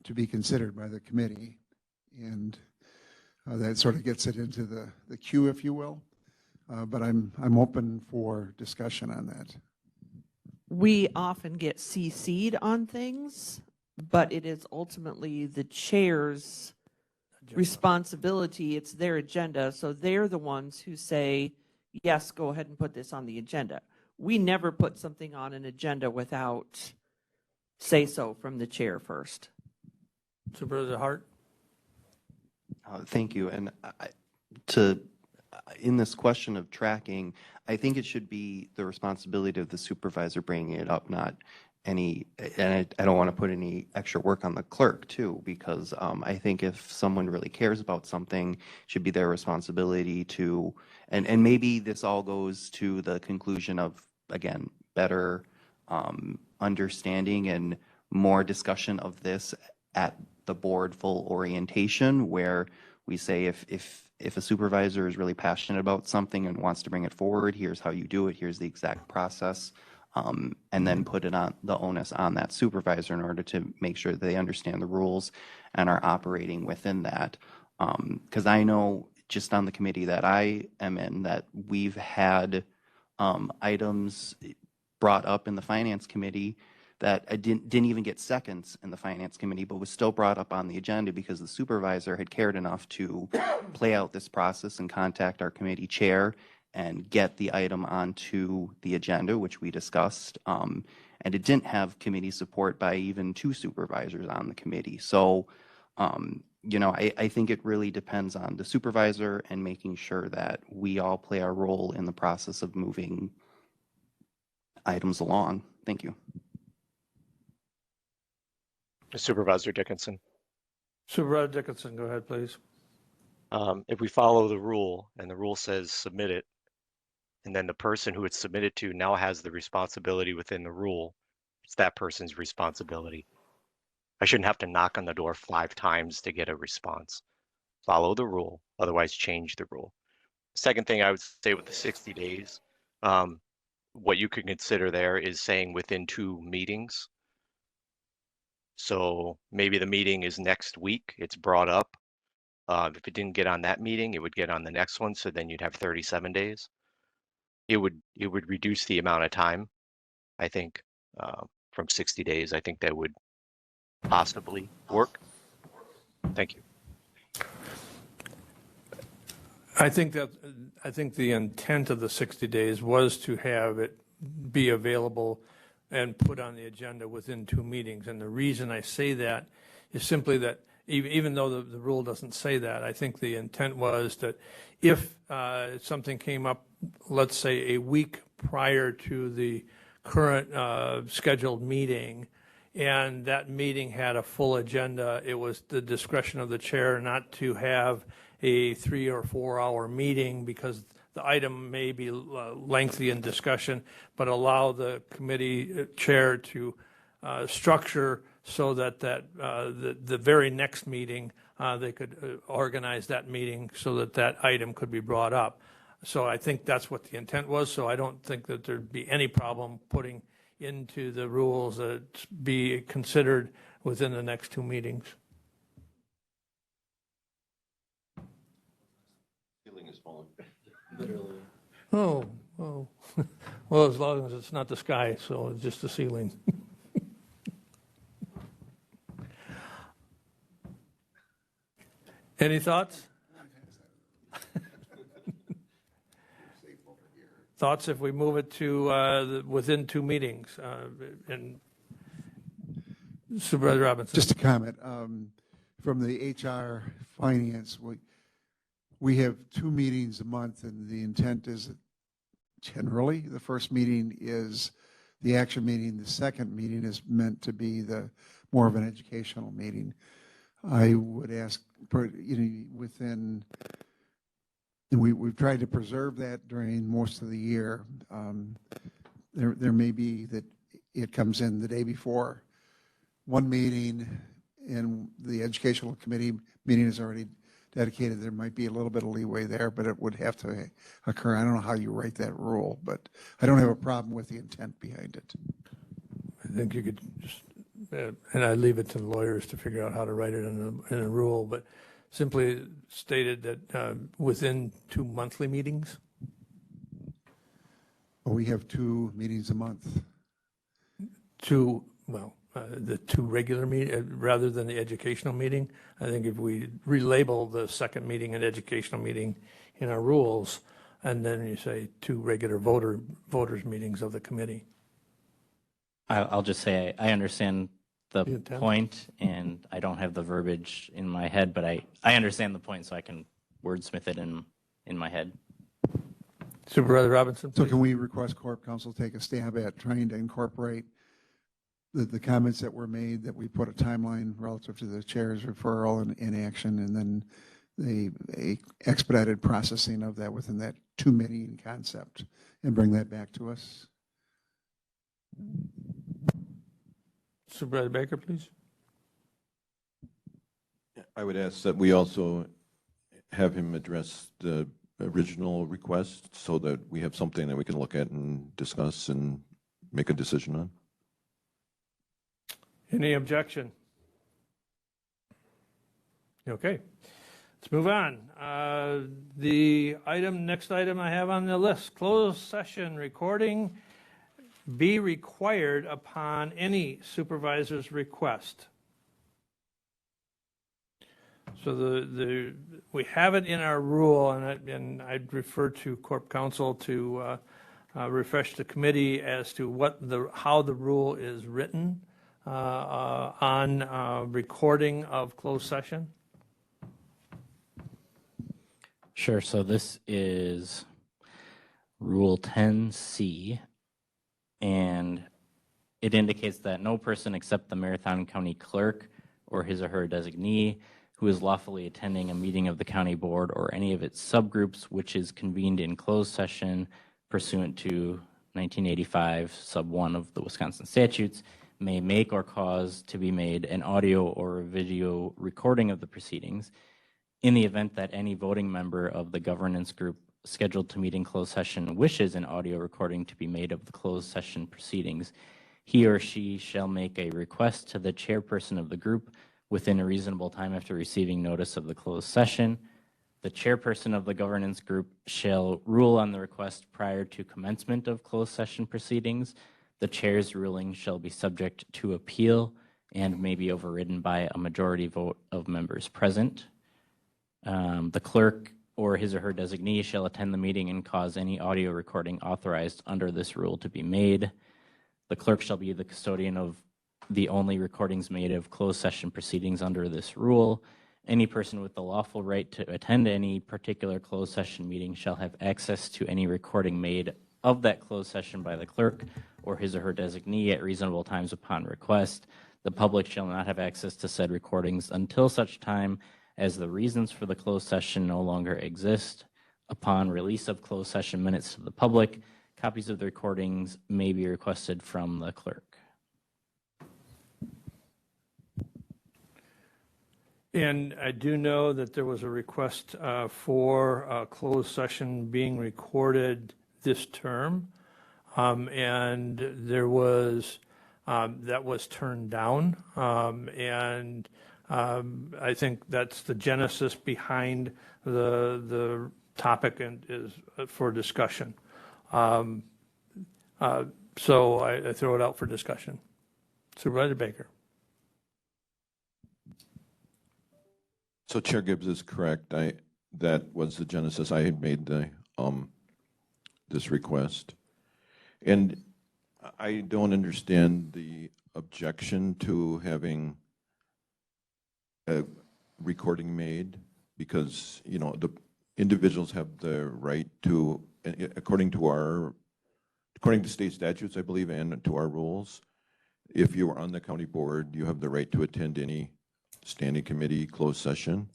to be considered by the committee, and that sort of gets it into the queue, if you will. But I'm open for discussion on that. We often get CC'd on things, but it is ultimately the chair's responsibility. It's their agenda, so they're the ones who say, yes, go ahead and put this on the agenda. We never put something on an agenda without say-so from the chair first. Supervisor Hart? Thank you. And in this question of tracking, I think it should be the responsibility of the supervisor bringing it up, not any, and I don't want to put any extra work on the clerk too, because I think if someone really cares about something, it should be their responsibility to, and maybe this all goes to the conclusion of, again, better understanding and more discussion of this at the board full orientation, where we say if a supervisor is really passionate about something and wants to bring it forward, here's how you do it, here's the exact process, and then put it on the onus on that supervisor in order to make sure that they understand the rules and are operating within that. Because I know just on the committee that I am in that we've had items brought up in the finance committee that I didn't even get seconds in the finance committee, but was still brought up on the agenda because the supervisor had cared enough to play out this process and contact our committee chair and get the item onto the agenda, which we discussed. And it didn't have committee support by even 2 supervisors on the committee. So, I think it really depends on the supervisor and making sure that we all play our role in the process of moving items along. Thank you. Supervisor Dickinson. Supervisor Dickinson, go ahead, please. If we follow the rule and the rule says submit it, and then the person who it's submitted to now has the responsibility within the rule, it's that person's responsibility. I shouldn't have to knock on the door 5 times to get a response. Follow the rule, otherwise change the rule. Second thing I would say with the 60 days, What you can consider there is saying within 2 meetings. So maybe the meeting is next week, it's brought up. If it didn't get on that meeting, it would get on the next one, so then you'd have 37 days. It would reduce the amount of time, I think, from 60 days. I think that would possibly work. Thank you. I think the intent of the 60 days was to have it be available and put on the agenda within 2 meetings. And the reason I say that is simply that even though the rule doesn't say that, I think the intent was that if something came up, let's say a week prior to the current scheduled meeting, and that meeting had a full agenda, it was the discretion of the chair not to have a 3 or 4 hour meeting because the item may be lengthy in discussion, but allow the committee chair to structure so that the very next meeting, they could organize that meeting so that that item could be brought up. So I think that's what the intent was. So I don't think that there'd be any problem putting into the rules that be considered within the next 2 meetings. Ceiling is falling. Oh, well, as long as it's not the sky, so it's just the ceiling. Any thoughts? Thoughts if we move it to within 2 meetings? And Supervisor Robinson. Just a comment, from the HR finance, we have 2 meetings a month, and the intent is that generally the first meeting is the action meeting, the second meeting is meant to be more of an educational meeting. I would ask, within, and we've tried to preserve that during most of the year. There may be that it comes in the day before one meeting and the educational committee meeting is already dedicated. There might be a little bit of leeway there, but it would have to occur. I don't know how you write that rule, but I don't have a problem with the intent behind it. I think you could just, and I leave it to the lawyers to figure out how to write it in a rule, but simply stated that within 2 monthly meetings. We have 2 meetings a month. The 2 regular meetings rather than the educational meeting. I think if we relabel the second meeting an educational meeting in our rules, and then you say 2 regular voters meetings of the committee. I'll just say I understand the intent. point, and I don't have the verbiage in my head, but I understand the point, so I can wordsmith it in my head. Supervisor Robinson, So please. can we request Corp Council take a stab at trying to incorporate the comments that were made, that we put a timeline relative to the chair's referral and in action, and then a expedited processing of that within that 2 meeting concept, and bring that back to us? Supervisor Baker, please. I would ask that we also have him address the original request so that we have something that we can look at and discuss and make a decision on. Any objection? Okay, let's move on. The next item I have on the list, closed session recording be required upon any supervisor's request. So we have it in our rule, and I'd refer to Corp Counsel to refresh the committee as to how the rule is written on recording of closed session. Sure. So this is Rule 10C, and it indicates that no person except the Marathon County Clerk or his or her designee who is lawfully attending a meeting of the county board or any of its subgroups which is convened in closed session pursuant to 1985 sub 1 of the Wisconsin statutes may make or cause to be made an audio or video recording of the proceedings in the event that any voting member of the governance group scheduled to meet in closed session wishes an audio recording to be made of the closed session proceedings, he or she shall make a request to the chairperson of the group within a reasonable time after receiving notice of the closed session. The chairperson of the governance group shall rule on the request prior to commencement of closed session proceedings. The chair's ruling shall be subject to appeal and may be overridden by a majority vote of members present. The clerk or his or her designee shall attend the meeting and cause any audio recording authorized under this rule to be made. The clerk shall be the custodian of the only recordings made of closed session proceedings under this rule. Any person with the lawful right to attend any particular closed session meeting shall have access to any recording made of that closed session by the clerk or his or her designee at reasonable times upon request. The public shall not have access to said recordings until such time as the reasons for the closed session no longer exist. Upon release of closed session minutes to the public, copies of the recordings may be requested from the clerk. And I do know that there was a request for a closed session being recorded this term. And there was, that was turned down. And I think that's the genesis behind the topic and is for discussion. So I throw it out for discussion. Supervisor Baker. So Chair Gibbs is correct. That was the genesis. I had made the this request, and I don't understand the objection to having a recording made, because the individuals have the right to, according to state statutes, I believe, and to our rules. If you are on the county board, you have the right to attend any standing committee closed session.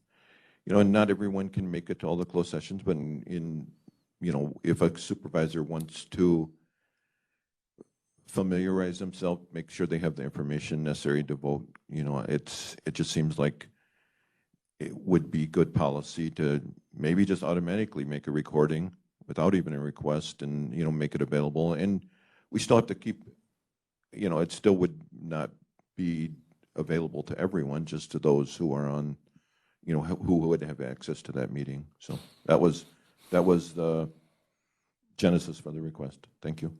And not everyone can make it to all the closed sessions, but if a supervisor wants to familiarize themselves, make sure they have the information necessary to vote, it just seems like it would be good policy to maybe just automatically make a recording without even a request and, make it available. And we still have to keep, it still would not be available to everyone, just to those who are on, who would have access to that meeting. So that was the genesis for the request. Thank you.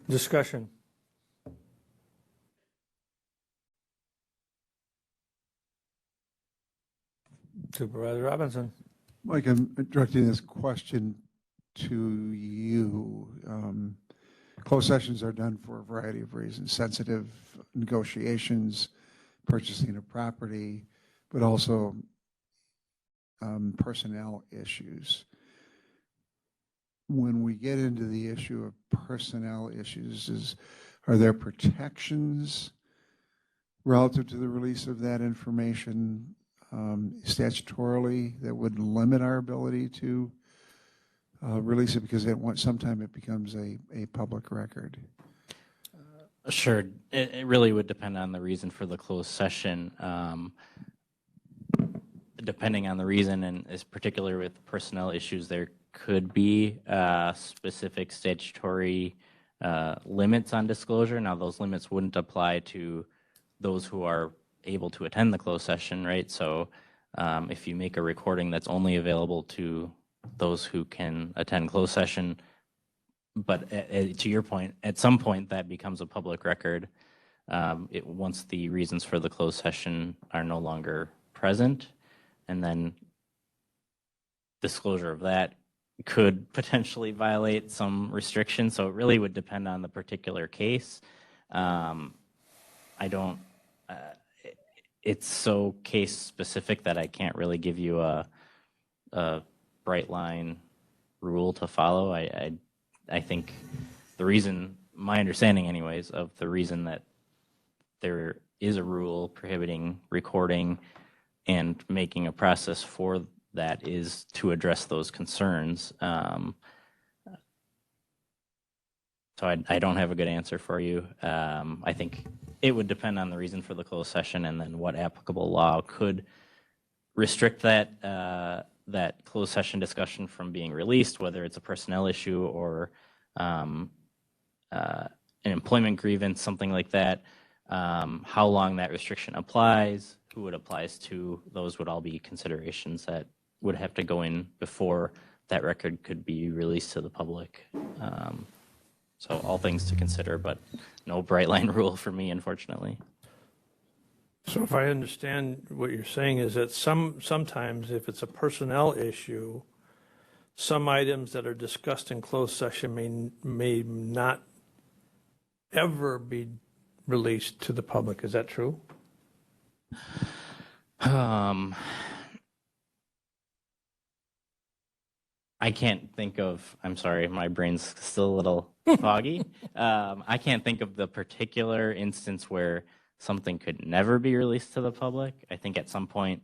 Discussion. Supervisor Robinson. Mike, I'm directing this question to you. Closed sessions are done for a variety of reasons: sensitive negotiations, purchasing of property, but also personnel issues. When we get into the issue of personnel issues, are there protections relative to the release of that information statutorily that would limit our ability to release it, because sometime it becomes a public record? Sure. It really would depend on the reason for the closed session. Depending on the reason, and as particular with personnel issues, there could be specific statutory limits on disclosure. Now, those limits wouldn't apply to those who are able to attend the closed session, right? So if you make a recording that's only available to those who can attend closed session, but to your point, at some point that becomes a public record once the reasons for the closed session are no longer present, and then disclosure of that could potentially violate some restrictions. So it really would depend on the particular case. It's so case specific that I can't really give you a bright line rule to follow. I think the reason, my understanding anyways, of the reason that there is a rule prohibiting recording and making a process for that is to address those concerns. So I don't have a good answer for you. I think it would depend on the reason for the closed session and then what applicable law could restrict that that closed session discussion from being released, whether it's a personnel issue or an employment grievance, something like that, how long that restriction applies, who it applies to, those would all be considerations that would have to go in before that record could be released to the public. So all things to consider, but no bright line rule for me, unfortunately. So if I understand what you're saying is that sometimes if it's a personnel issue, some items that are discussed in closed session may not ever be released to the public. Is that true? I can't think of, I'm sorry, my brain's still a little foggy. I can't think of the particular instance where something could never be released to the public. I think at some point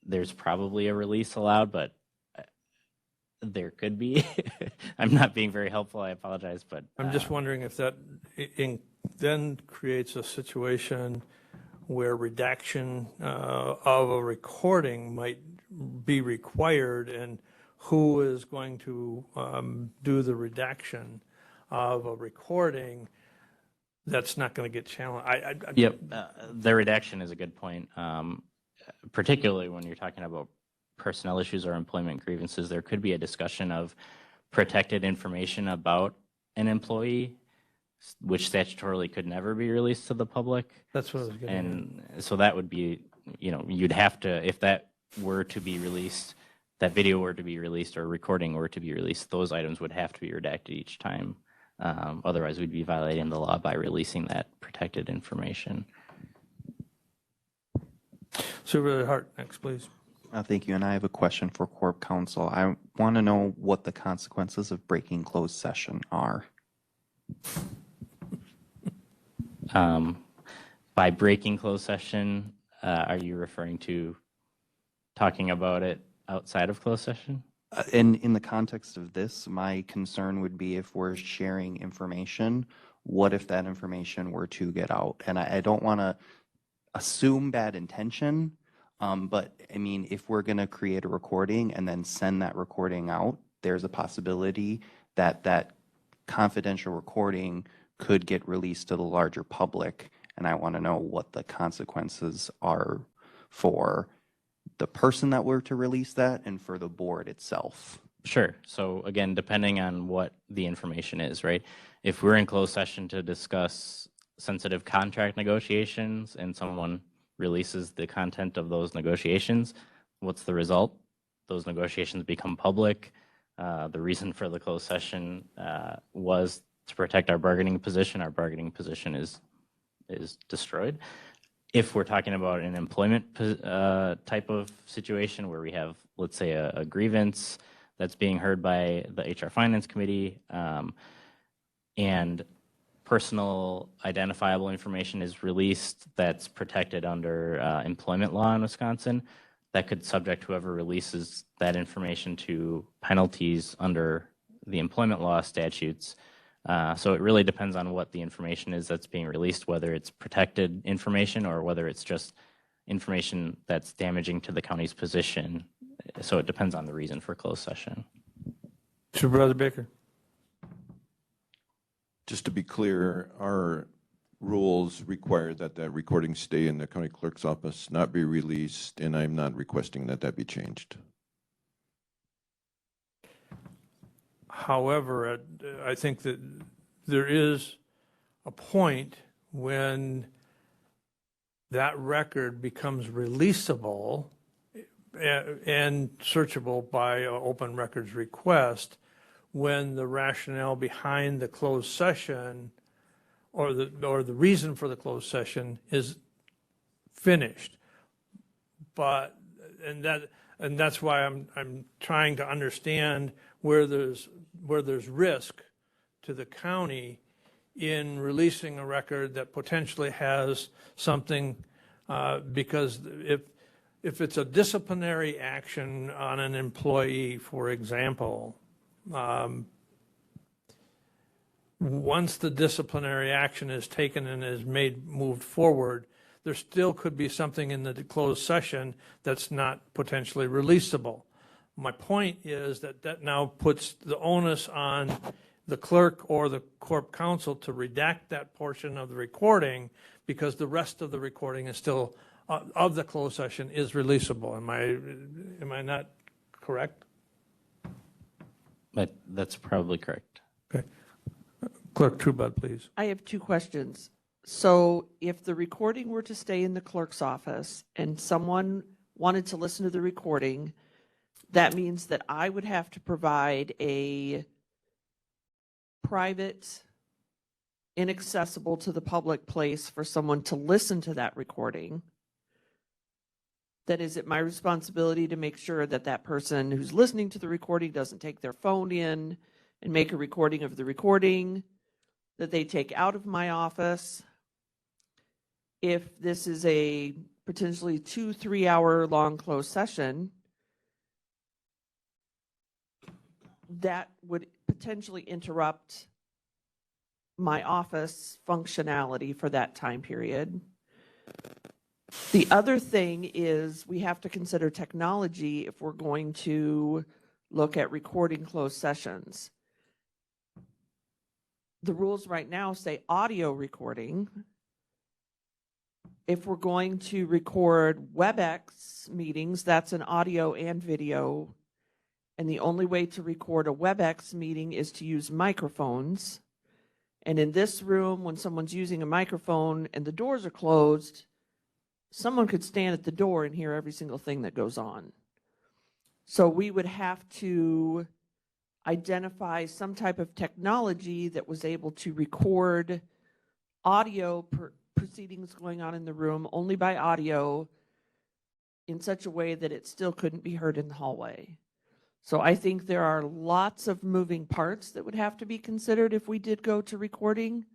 there's probably a release allowed, but there could be. I'm not being very helpful. I apologize, but I'm just wondering if that then creates a situation where redaction of a recording might be required, and who is going to do the redaction of a recording that's not going to get challenged. Yep, the redaction is a good point. Particularly when you're talking about personnel issues or employment grievances, there could be a discussion of protected information about an employee, which statutorily could never be released to the public. That's what I was getting at. And so that would be, you'd have to, if that were to be released, that video were to be released or recording were to be released, those items would have to be redacted each time. Otherwise, we'd be violating the law by releasing that protected information. Supervisor Hart, next, please. Thank you. And I have a question for Corp Counsel. I want to know what the consequences of breaking closed session are. By breaking closed session, are you referring to talking about it outside of closed session? In the context of this, my concern would be if we're sharing information, what if that information were to get out? And I don't want to assume bad intention, but I mean, if we're going to create a recording and then send that recording out, there's a possibility that that confidential recording could get released to the larger public. And I want to know what the consequences are for the person that were to release that and for the board itself. Sure. So again, depending on what the information is, right? If we're in closed session to discuss sensitive contract negotiations and someone releases the content of those negotiations, what's the result? Those negotiations become public. The reason for the closed session was to protect our bargaining position. Our bargaining position is destroyed. If we're talking about an employment type of situation where we have, let's say, a grievance that's being heard by the HR Finance Committee, and personal identifiable information is released that's protected under employment law in Wisconsin, that could subject whoever releases that information to penalties under the employment law statutes. So it really depends on what the information is that's being released, whether it's protected information or whether it's just information that's damaging to the county's position. So it depends on the reason for closed session. Supervisor Baker. Just to be clear, our rules require that that recording stay in the county clerk's office, not be released, and I'm not requesting that that be changed. However, I think that there is a point when that record becomes releasable and searchable by an open records request when the rationale behind the closed session or the reason for the closed session is finished. But and that's why I'm trying to understand where there's risk to the county in releasing a record that potentially has something, because if it's a disciplinary action on an employee, for example, once the disciplinary action is taken and is moved forward, there still could be something in the closed session that's not potentially releasable. My point is that that now puts the onus on the clerk or the corp counsel to redact that portion of the recording because the rest of the recording is still, of the closed session is releasable. Am I not correct? But that's probably correct. Okay. Clerk Trubad, please. I have two questions. So if the recording were to stay in the clerk's office and someone wanted to listen to the recording, that means that I would have to provide a private, inaccessible to the public place for someone to listen to that recording. Then is it my responsibility to make sure that that person who's listening to the recording doesn't take their phone in and make a recording of the recording that they take out of my office? If this is a potentially 2-3 hour long closed session, that would potentially interrupt my office functionality for that time period. The other thing is we have to consider technology if we're going to look at recording closed sessions. The rules right now say audio recording. If we're going to record WebEx meetings, that's an audio and video. And the only way to record a WebEx meeting is to use microphones. And in this room, when someone's using a microphone and the doors are closed, someone could stand at the door and hear every single thing that goes on. So we would have to identify some type of technology that was able to record audio proceedings going on in the room only by audio in such a way that it still couldn't be heard in the hallway. So I think there are lots of moving parts that would have to be considered if we did go to recording.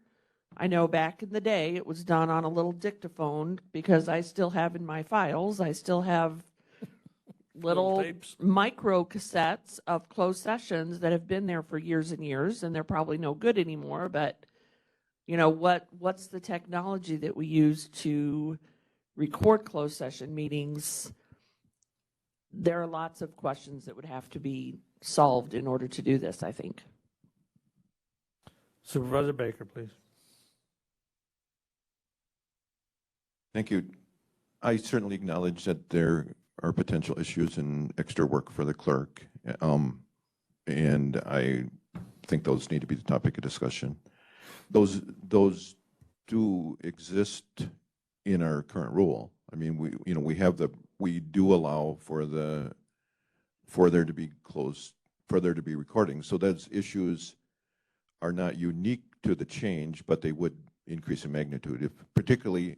I know back in the day it was done on a little dictaphone because I still have in my files, I still have little tapes. micro cassettes of closed sessions that have been there for years and years, and they're probably no good anymore. But you know, what's the technology that we use to record closed session meetings? There are lots of questions that would have to be solved in order to do this, I think. Supervisor Baker, please. Thank you. I certainly acknowledge that there are potential issues and extra work for the clerk. And I think those need to be the topic of discussion. Those do exist in our current rule. I mean, we do allow for there to be recordings. So those issues are not unique to the change, but they would increase in magnitude. If particularly,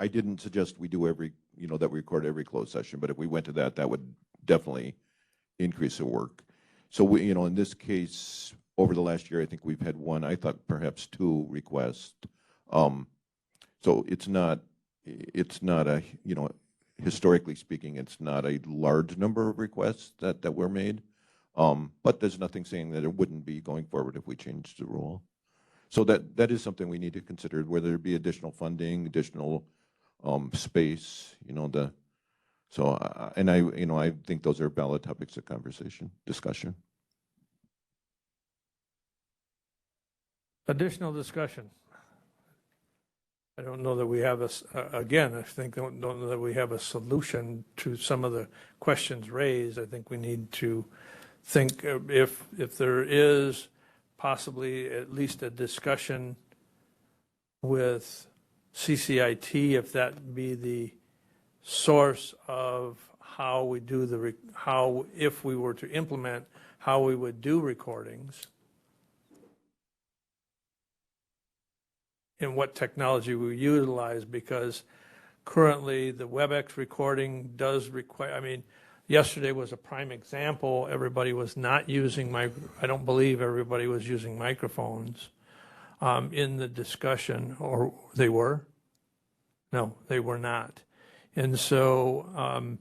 I didn't suggest we do that we record every closed session, but if we went to that, that would definitely increase the work. So in this case, over the last year, I think we've had one, I thought perhaps two requests. So it's not a, historically speaking, it's not a large number of requests that were made. But there's nothing saying that it wouldn't be going forward if we changed the rule. So that is something we need to consider, whether it be additional funding, additional space, I think those are valid topics of discussion. Additional discussion. I don't know that we have don't know that we have a solution to some of the questions raised. I think we need to think if there is possibly at least a discussion with CCIT, if that be the source of how we do if we were to implement, how we would do recordings and what technology we utilize, because currently the WebEx recording does require, yesterday was a prime example. Everybody was not using I don't believe everybody was using microphones in the discussion, or they were? No, they were not. And so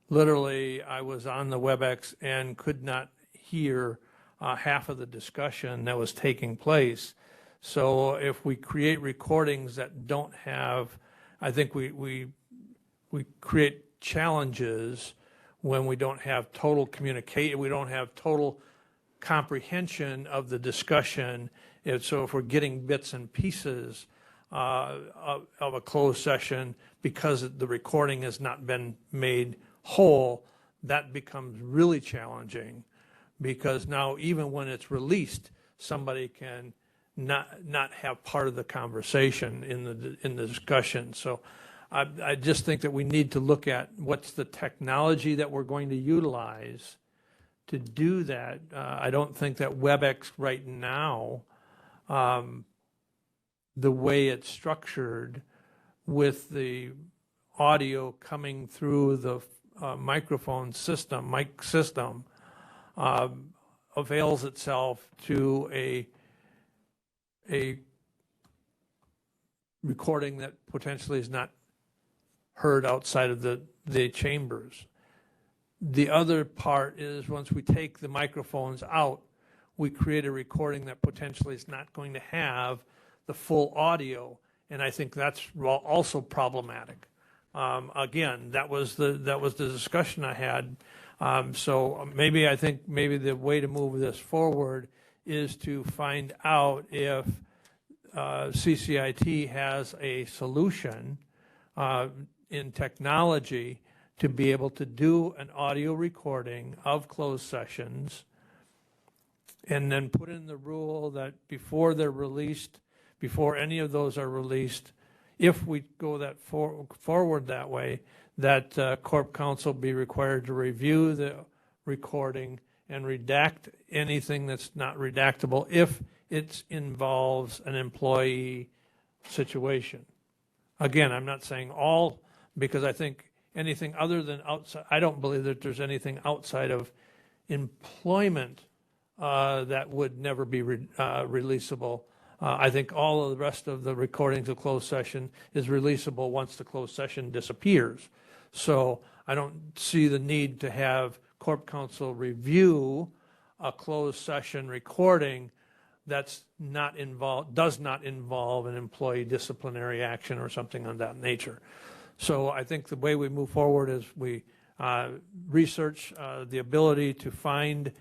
literally I was on the WebEx and could not hear half of the discussion that was taking place. So if we create recordings that don't have, I think we create challenges when we don't have total communicate, we don't have total comprehension of the discussion. So if we're getting bits and pieces of a closed session because the recording has not been made whole, that becomes really challenging, because now even when it's released, somebody can not have part of the conversation in the discussion. So I just think that we need to look at what's the technology that we're going to utilize to do that. I don't think that WebEx right now, the way it's structured with the audio coming through the microphone system, mic system, avails itself to a recording that potentially is not heard outside of the chambers. The other part is once we take the microphones out, we create a recording that potentially is not going to have the full audio, and I think that's also problematic. Again, that was the discussion I had. So maybe I think maybe the way to move this forward is to find out if CCIT has a solution in technology to be able to do an audio recording of closed sessions, and then put in the rule that before they're released, before any of those are released, if we go that forward that way, that Corp Counsel be required to review the recording and redact anything that's not redactable if it involves an employee situation. Again, I'm not saying all, because I think anything other than outside, I don't believe that there's anything outside of employment that would never be releasable. I think all of the rest of the recordings of closed session is releasable once the closed session disappears. So I don't see the need to have Corp Counsel review a closed session recording that's not involved, does not involve an employee disciplinary action or something of that nature. So I think the way we move forward is we research the ability to find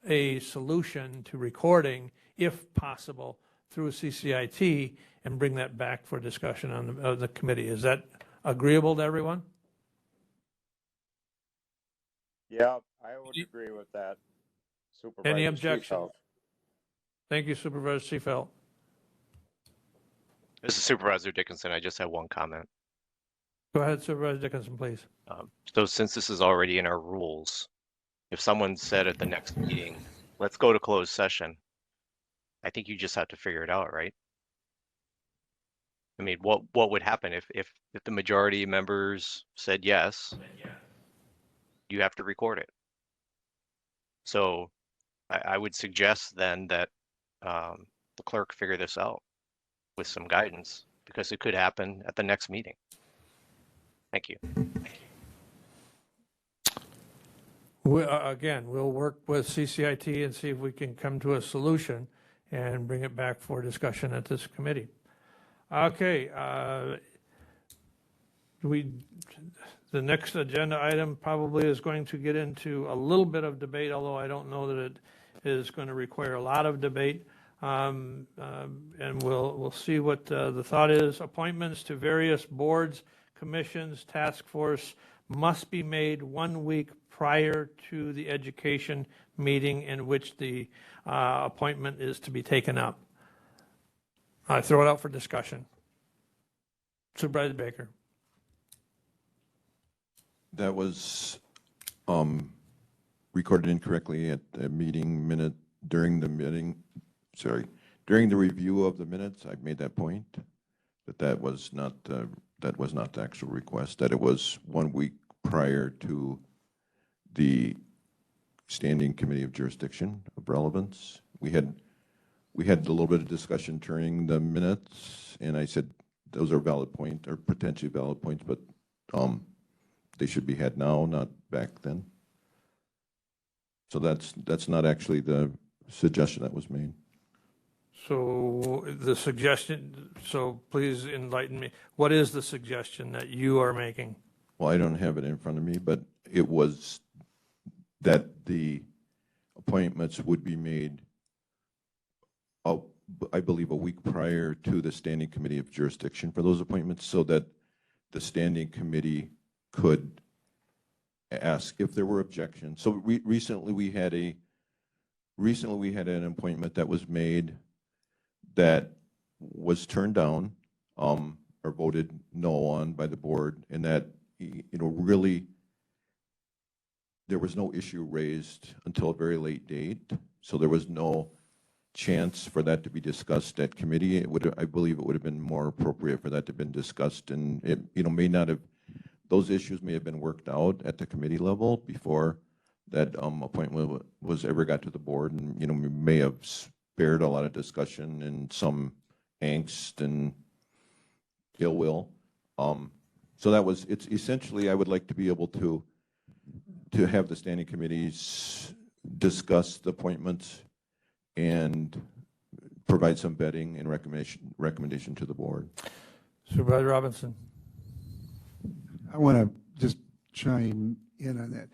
a solution to recording, if possible, through CCIT, and bring that back for discussion on the committee. Is that agreeable to everyone? Yeah, I would agree with that. Supervisor Any objection? Seefeld. Thank you, Supervisor Seefeld. This is Supervisor Dickinson. I just have one comment. Go ahead, Supervisor Dickinson, please. So since this is already in our rules, if someone said at the next meeting, let's go to closed session, I think you just have to figure it out, right? I mean, what would happen if the majority of members said yes? You have to record it. So I would suggest then that the clerk figure this out with some guidance, because it could happen at the next meeting. Thank you. Again, we'll work with CCIT and see if we can come to a solution and bring it back for discussion at this committee. Okay, the next agenda item probably is going to get into a little bit of debate, although I don't know that it is going to require a lot of debate. And we'll see what the thought is. Appointments to various boards, commissions, task force must be made 1 week prior to the education meeting in which the appointment is to be taken up. I throw it out for discussion. Supervisor Baker. That was recorded incorrectly at the meeting minute during the meeting. Sorry, during the review of the minutes, I made that point that was not the actual request. That it was 1 week prior to the Standing Committee of Jurisdiction of Relevance. We had a little bit of discussion during the minutes, and I said those are valid points, or potentially valid points, but they should be had now, not back then. So that's not actually the suggestion that was made. So the suggestion, so please enlighten me. What is the suggestion that you are making? Well, I don't have it in front of me, but it was that the appointments would be made, I believe, a week prior to the Standing Committee of Jurisdiction for those appointments, so that the Standing Committee could ask if there were objections. So recently we had an appointment that was made that was turned down, or voted no on by the board, and that, really, there was no issue raised until a very late date. So there was no chance for that to be discussed at committee. I believe it would have been more appropriate for that to have been discussed, and it, may not have, those issues may have been worked out at the committee level before that appointment was ever got to the board, and we may have spared a lot of discussion and some angst and ill will. So it's essentially, I would like to be able to have the standing committees discuss the appointments and provide some vetting and recommendation to the board. Supervisor Robinson. I want to just chime in on that.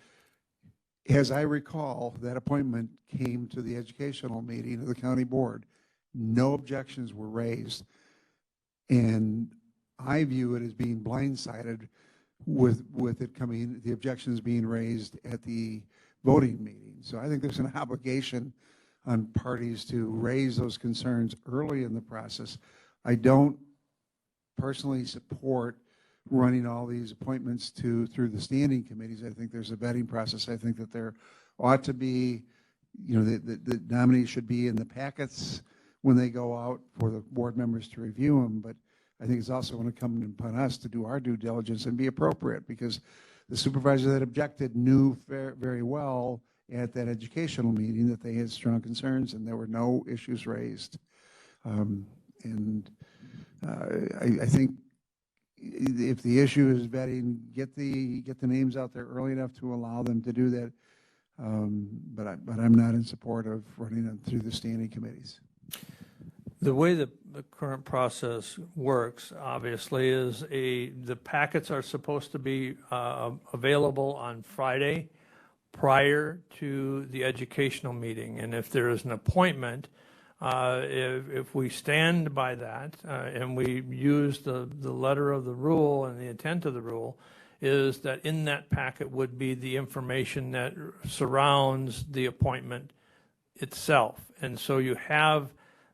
As I recall, that appointment came to the educational meeting of the county board. No objections were raised. And I view it as being blindsided with it coming, the objections being raised at the voting meeting. So I think there's an obligation on parties to raise those concerns early in the process. I don't personally support running all these appointments through the standing committees. I think there's a vetting process. I think that there ought to be, the nominees should be in the packets when they go out for the board members to review them. But I think it's also going to come upon us to do our due diligence and be appropriate, because the supervisor that objected knew very well at that educational meeting that they had strong concerns and there were no issues raised. I think if the issue is vetting, get the names out there early enough to allow them to do that. But I'm not in support of running them through the standing committees. The way that the current process works, obviously, is the packets are supposed to be available on Friday prior to the educational meeting. And if there is an appointment, if we stand by that and we use the letter of the rule and the intent of the rule, is that in that packet would be the information that surrounds the appointment itself. And so you have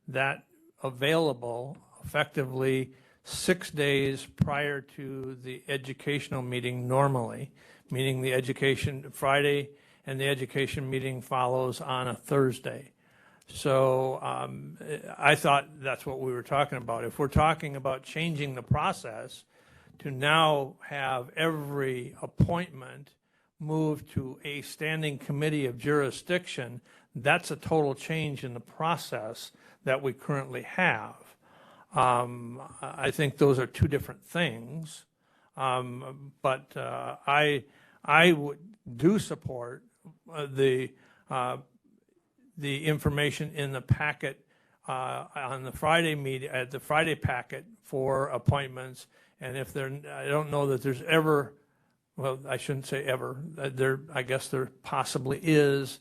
that available effectively 6 days prior to the educational meeting normally, meaning the education Friday and the education meeting follows on a Thursday. So I thought that's what we were talking about. If we're talking about changing the process to now have every appointment moved to a standing committee of jurisdiction, that's a total change in the process that we currently have. I think those are two different things, but I do support the information in the packet on the Friday meeting, at the Friday packet for appointments. And if I don't know that there's ever, well, I shouldn't say ever, I guess there possibly is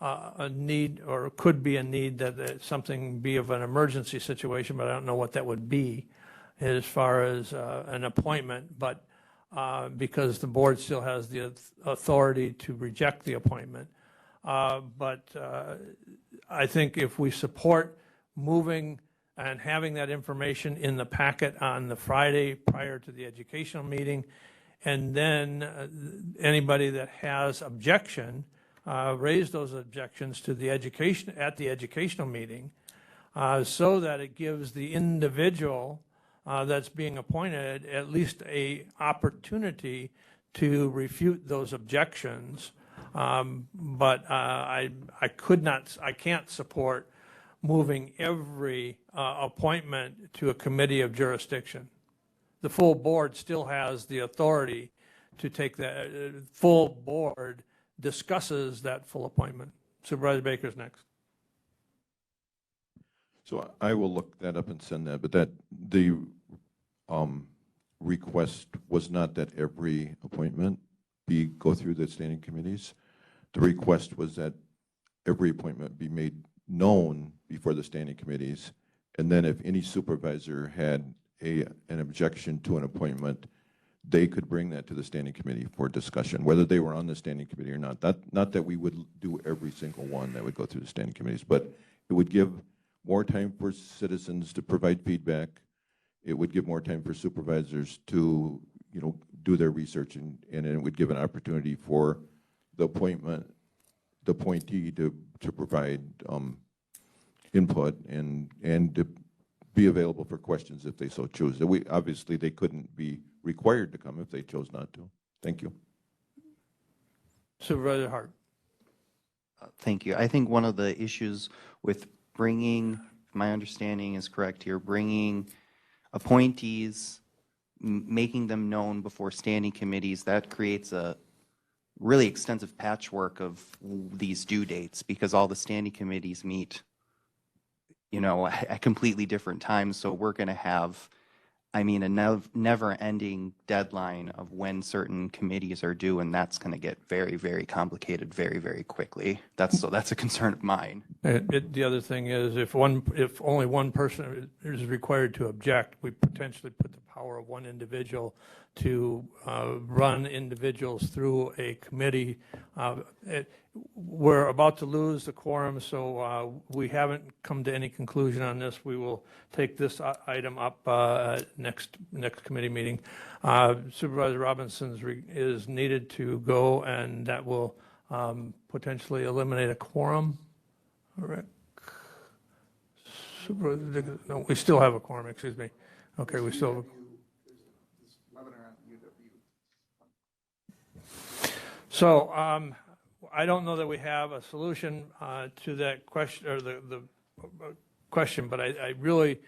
a need, or could be a need that something be of an emergency situation, but I don't know what that would be as far as an appointment. But because the board still has the authority to reject the appointment. But I think if we support moving and having that information in the packet on the Friday prior to the educational meeting, and then anybody that has objection, raise those objections to the educational meeting, so that it gives the individual that's being appointed at least a opportunity to refute those objections. But I can't support moving every appointment to a committee of jurisdiction. The full board still has the authority to take that. Full board discusses that full appointment. Supervisor Baker's next. So I will look that up and send that, but the request was not that every appointment go through the standing committees. the request was that every appointment be made known before the standing committees. And then if any supervisor had an objection to an appointment, they could bring that to the standing committee for discussion, whether they were on the standing committee or not. Not that we would do every single one that would go through the standing committees, but it would give more time for citizens to provide feedback. It would give more time for supervisors to, do their research, and it would give an opportunity for the appointee to provide input and to be available for questions if they so choose. Obviously, they couldn't be required to come if they chose not to. Thank you. Supervisor Hart. Thank you. I think one of the issues with bringing, if my understanding is correct here, bringing appointees, making them known before standing committees, that creates a really extensive patchwork of these due dates, because all the standing committees meet, at completely different times. So we're going to have, a never-ending deadline of when certain committees are due, and that's going to get very, very complicated very, very quickly. That's a concern of mine. The other thing is, if only one person is required to object, we potentially put the power of one individual to run individuals through a committee. We're about to lose the quorum, so we haven't come to any conclusion on this. We will take this item up next committee meeting. Supervisor Robinson is needed to go, and that will potentially eliminate a quorum. Rick? No, we still have a quorum, excuse me. Okay, we still have a So I don't know that we have a solution to that question, or the question, but I really,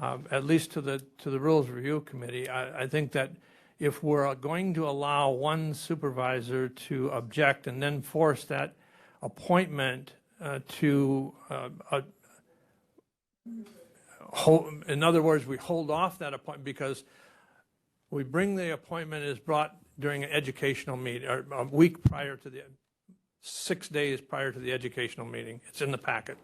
at least to the Rules Review Committee, I think that if we're going to allow one supervisor to object and then force that appointment to in other words, we hold off that appointment because we bring the appointment is brought during an educational meeting, or a week prior to 6 days prior to the educational meeting. It's in the packet.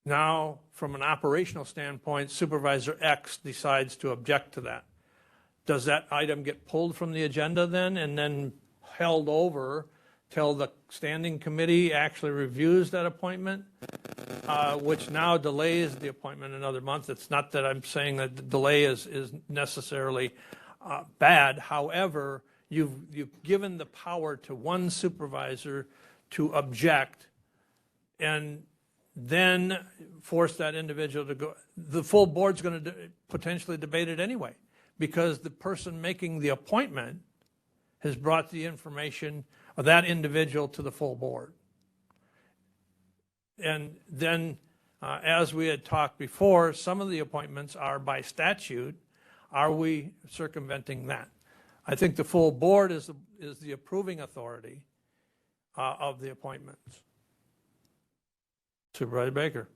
Now, from an operational standpoint, Supervisor X decides to object to that. Does that item get pulled from the agenda then and then held over till the standing committee actually reviews that appointment, which now delays the appointment another month? It's not that I'm saying that the delay is necessarily bad. However, you've given the power to one supervisor to object and then force that individual to go. The full board's going to potentially debate it anyway, because the person making the appointment has brought the information of that individual to the full board. And then, as we had talked before, some of the appointments are by statute. Are we circumventing that? I think the full board is the approving authority of the appointments. Supervisor Baker.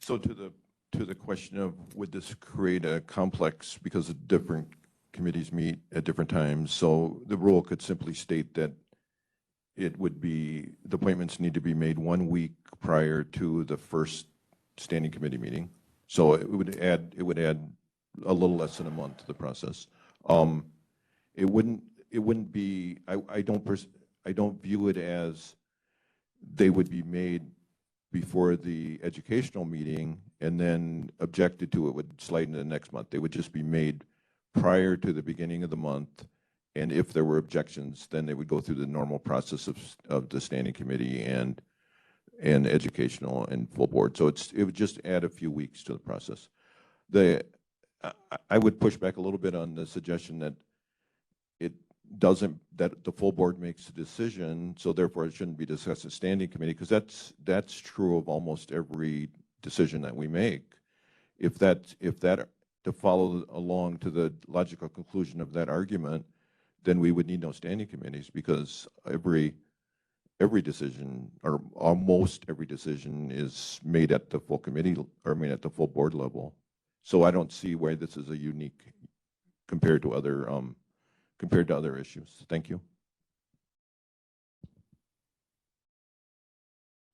So to the question of, would this create a complex because of different committees meet at different times? So the rule could simply state that it would be, the appointments need to be made 1 week prior to the first standing committee meeting. So it would add a little less than a month to the process. It wouldn't be, I don't view it as they would be made before the educational meeting and then objected to it would slide into the next month. They would just be made prior to the beginning of the month, and if there were objections, then they would go through the normal process of the standing committee and educational and full board. So it would just add a few weeks to the process. I would push back a little bit on the suggestion that that the full board makes the decision, so therefore it shouldn't be discussed at standing committee, because that's true of almost every decision that we make. If that to follow along to the logical conclusion of that argument, then we would need no standing committees, because every decision, or almost every decision, is made at the full committee, or made at the full board level. So I don't see why this is a unique compared to other compared to other issues. Thank you.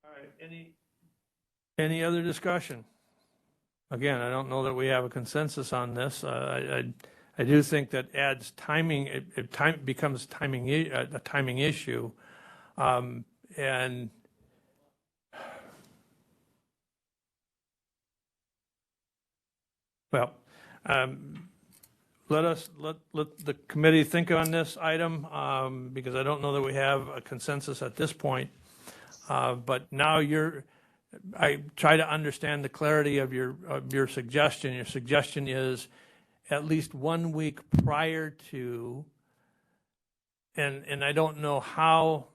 All right, any other discussion? Again, I don't know that we have a consensus on this. I do think that adds timing, it becomes a timing issue. And well, let the committee think on this item, because I don't know that we have a consensus at this point. But now I try to understand the clarity of your suggestion. Your suggestion is at least 1 week prior to, and I don't know how,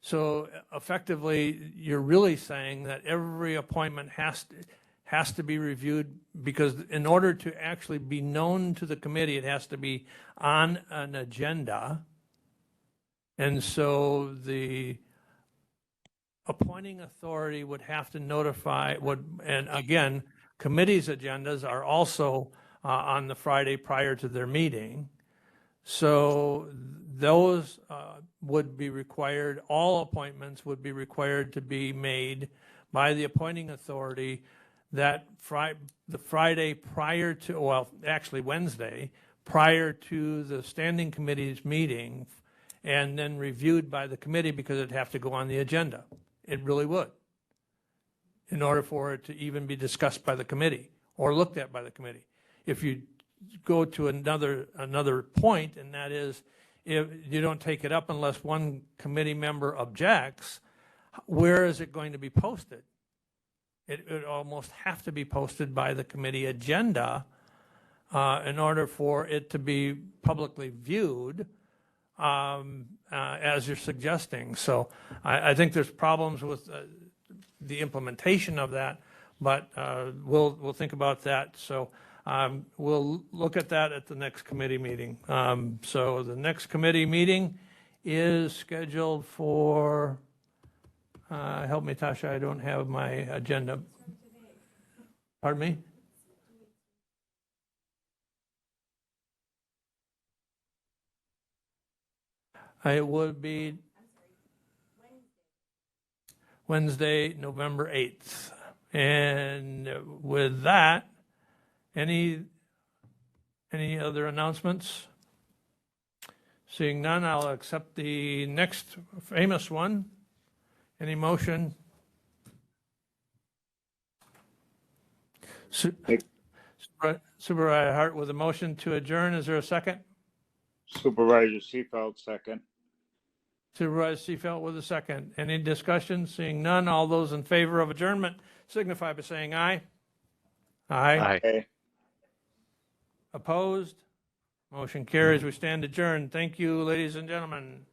so effectively, you're really saying that every appointment has to be reviewed, because in order to actually be known to the committee, it has to be on an agenda. And so the appointing authority would have to notify, and again, committees' agendas are also on the Friday prior to their meeting. So those would be required, all appointments would be required to be made by the appointing authority that the Friday prior to, well, actually Wednesday, prior to the standing committee's meeting, and then reviewed by the committee, because it'd have to go on the agenda. It really would, in order for it to even be discussed by the committee or looked at by the committee. If you go to another point, and that is, if you don't take it up unless one committee member objects, where is it going to be posted? It would almost have to be posted by the committee agenda in order for it to be publicly viewed, as you're suggesting. So I think there's problems with the implementation of that, but we'll think about that. So we'll look at that at the next committee meeting. So the next committee meeting is scheduled for, help me, Tasha, I don't have my agenda. Pardon me? It would be Wednesday, November 8th. And with that, any other announcements? Seeing none, I'll accept the next famous one. Any motion? Supervisor Hart with a motion to adjourn. Is there a second? Supervisor Seefeld, second. Supervisor Seefeld with a second. Any discussion? Seeing none, all those in favor of adjournment signify by saying aye. Aye. Aye. Okay. Opposed? Motion carries. We stand adjourned. Thank you, ladies and gentlemen.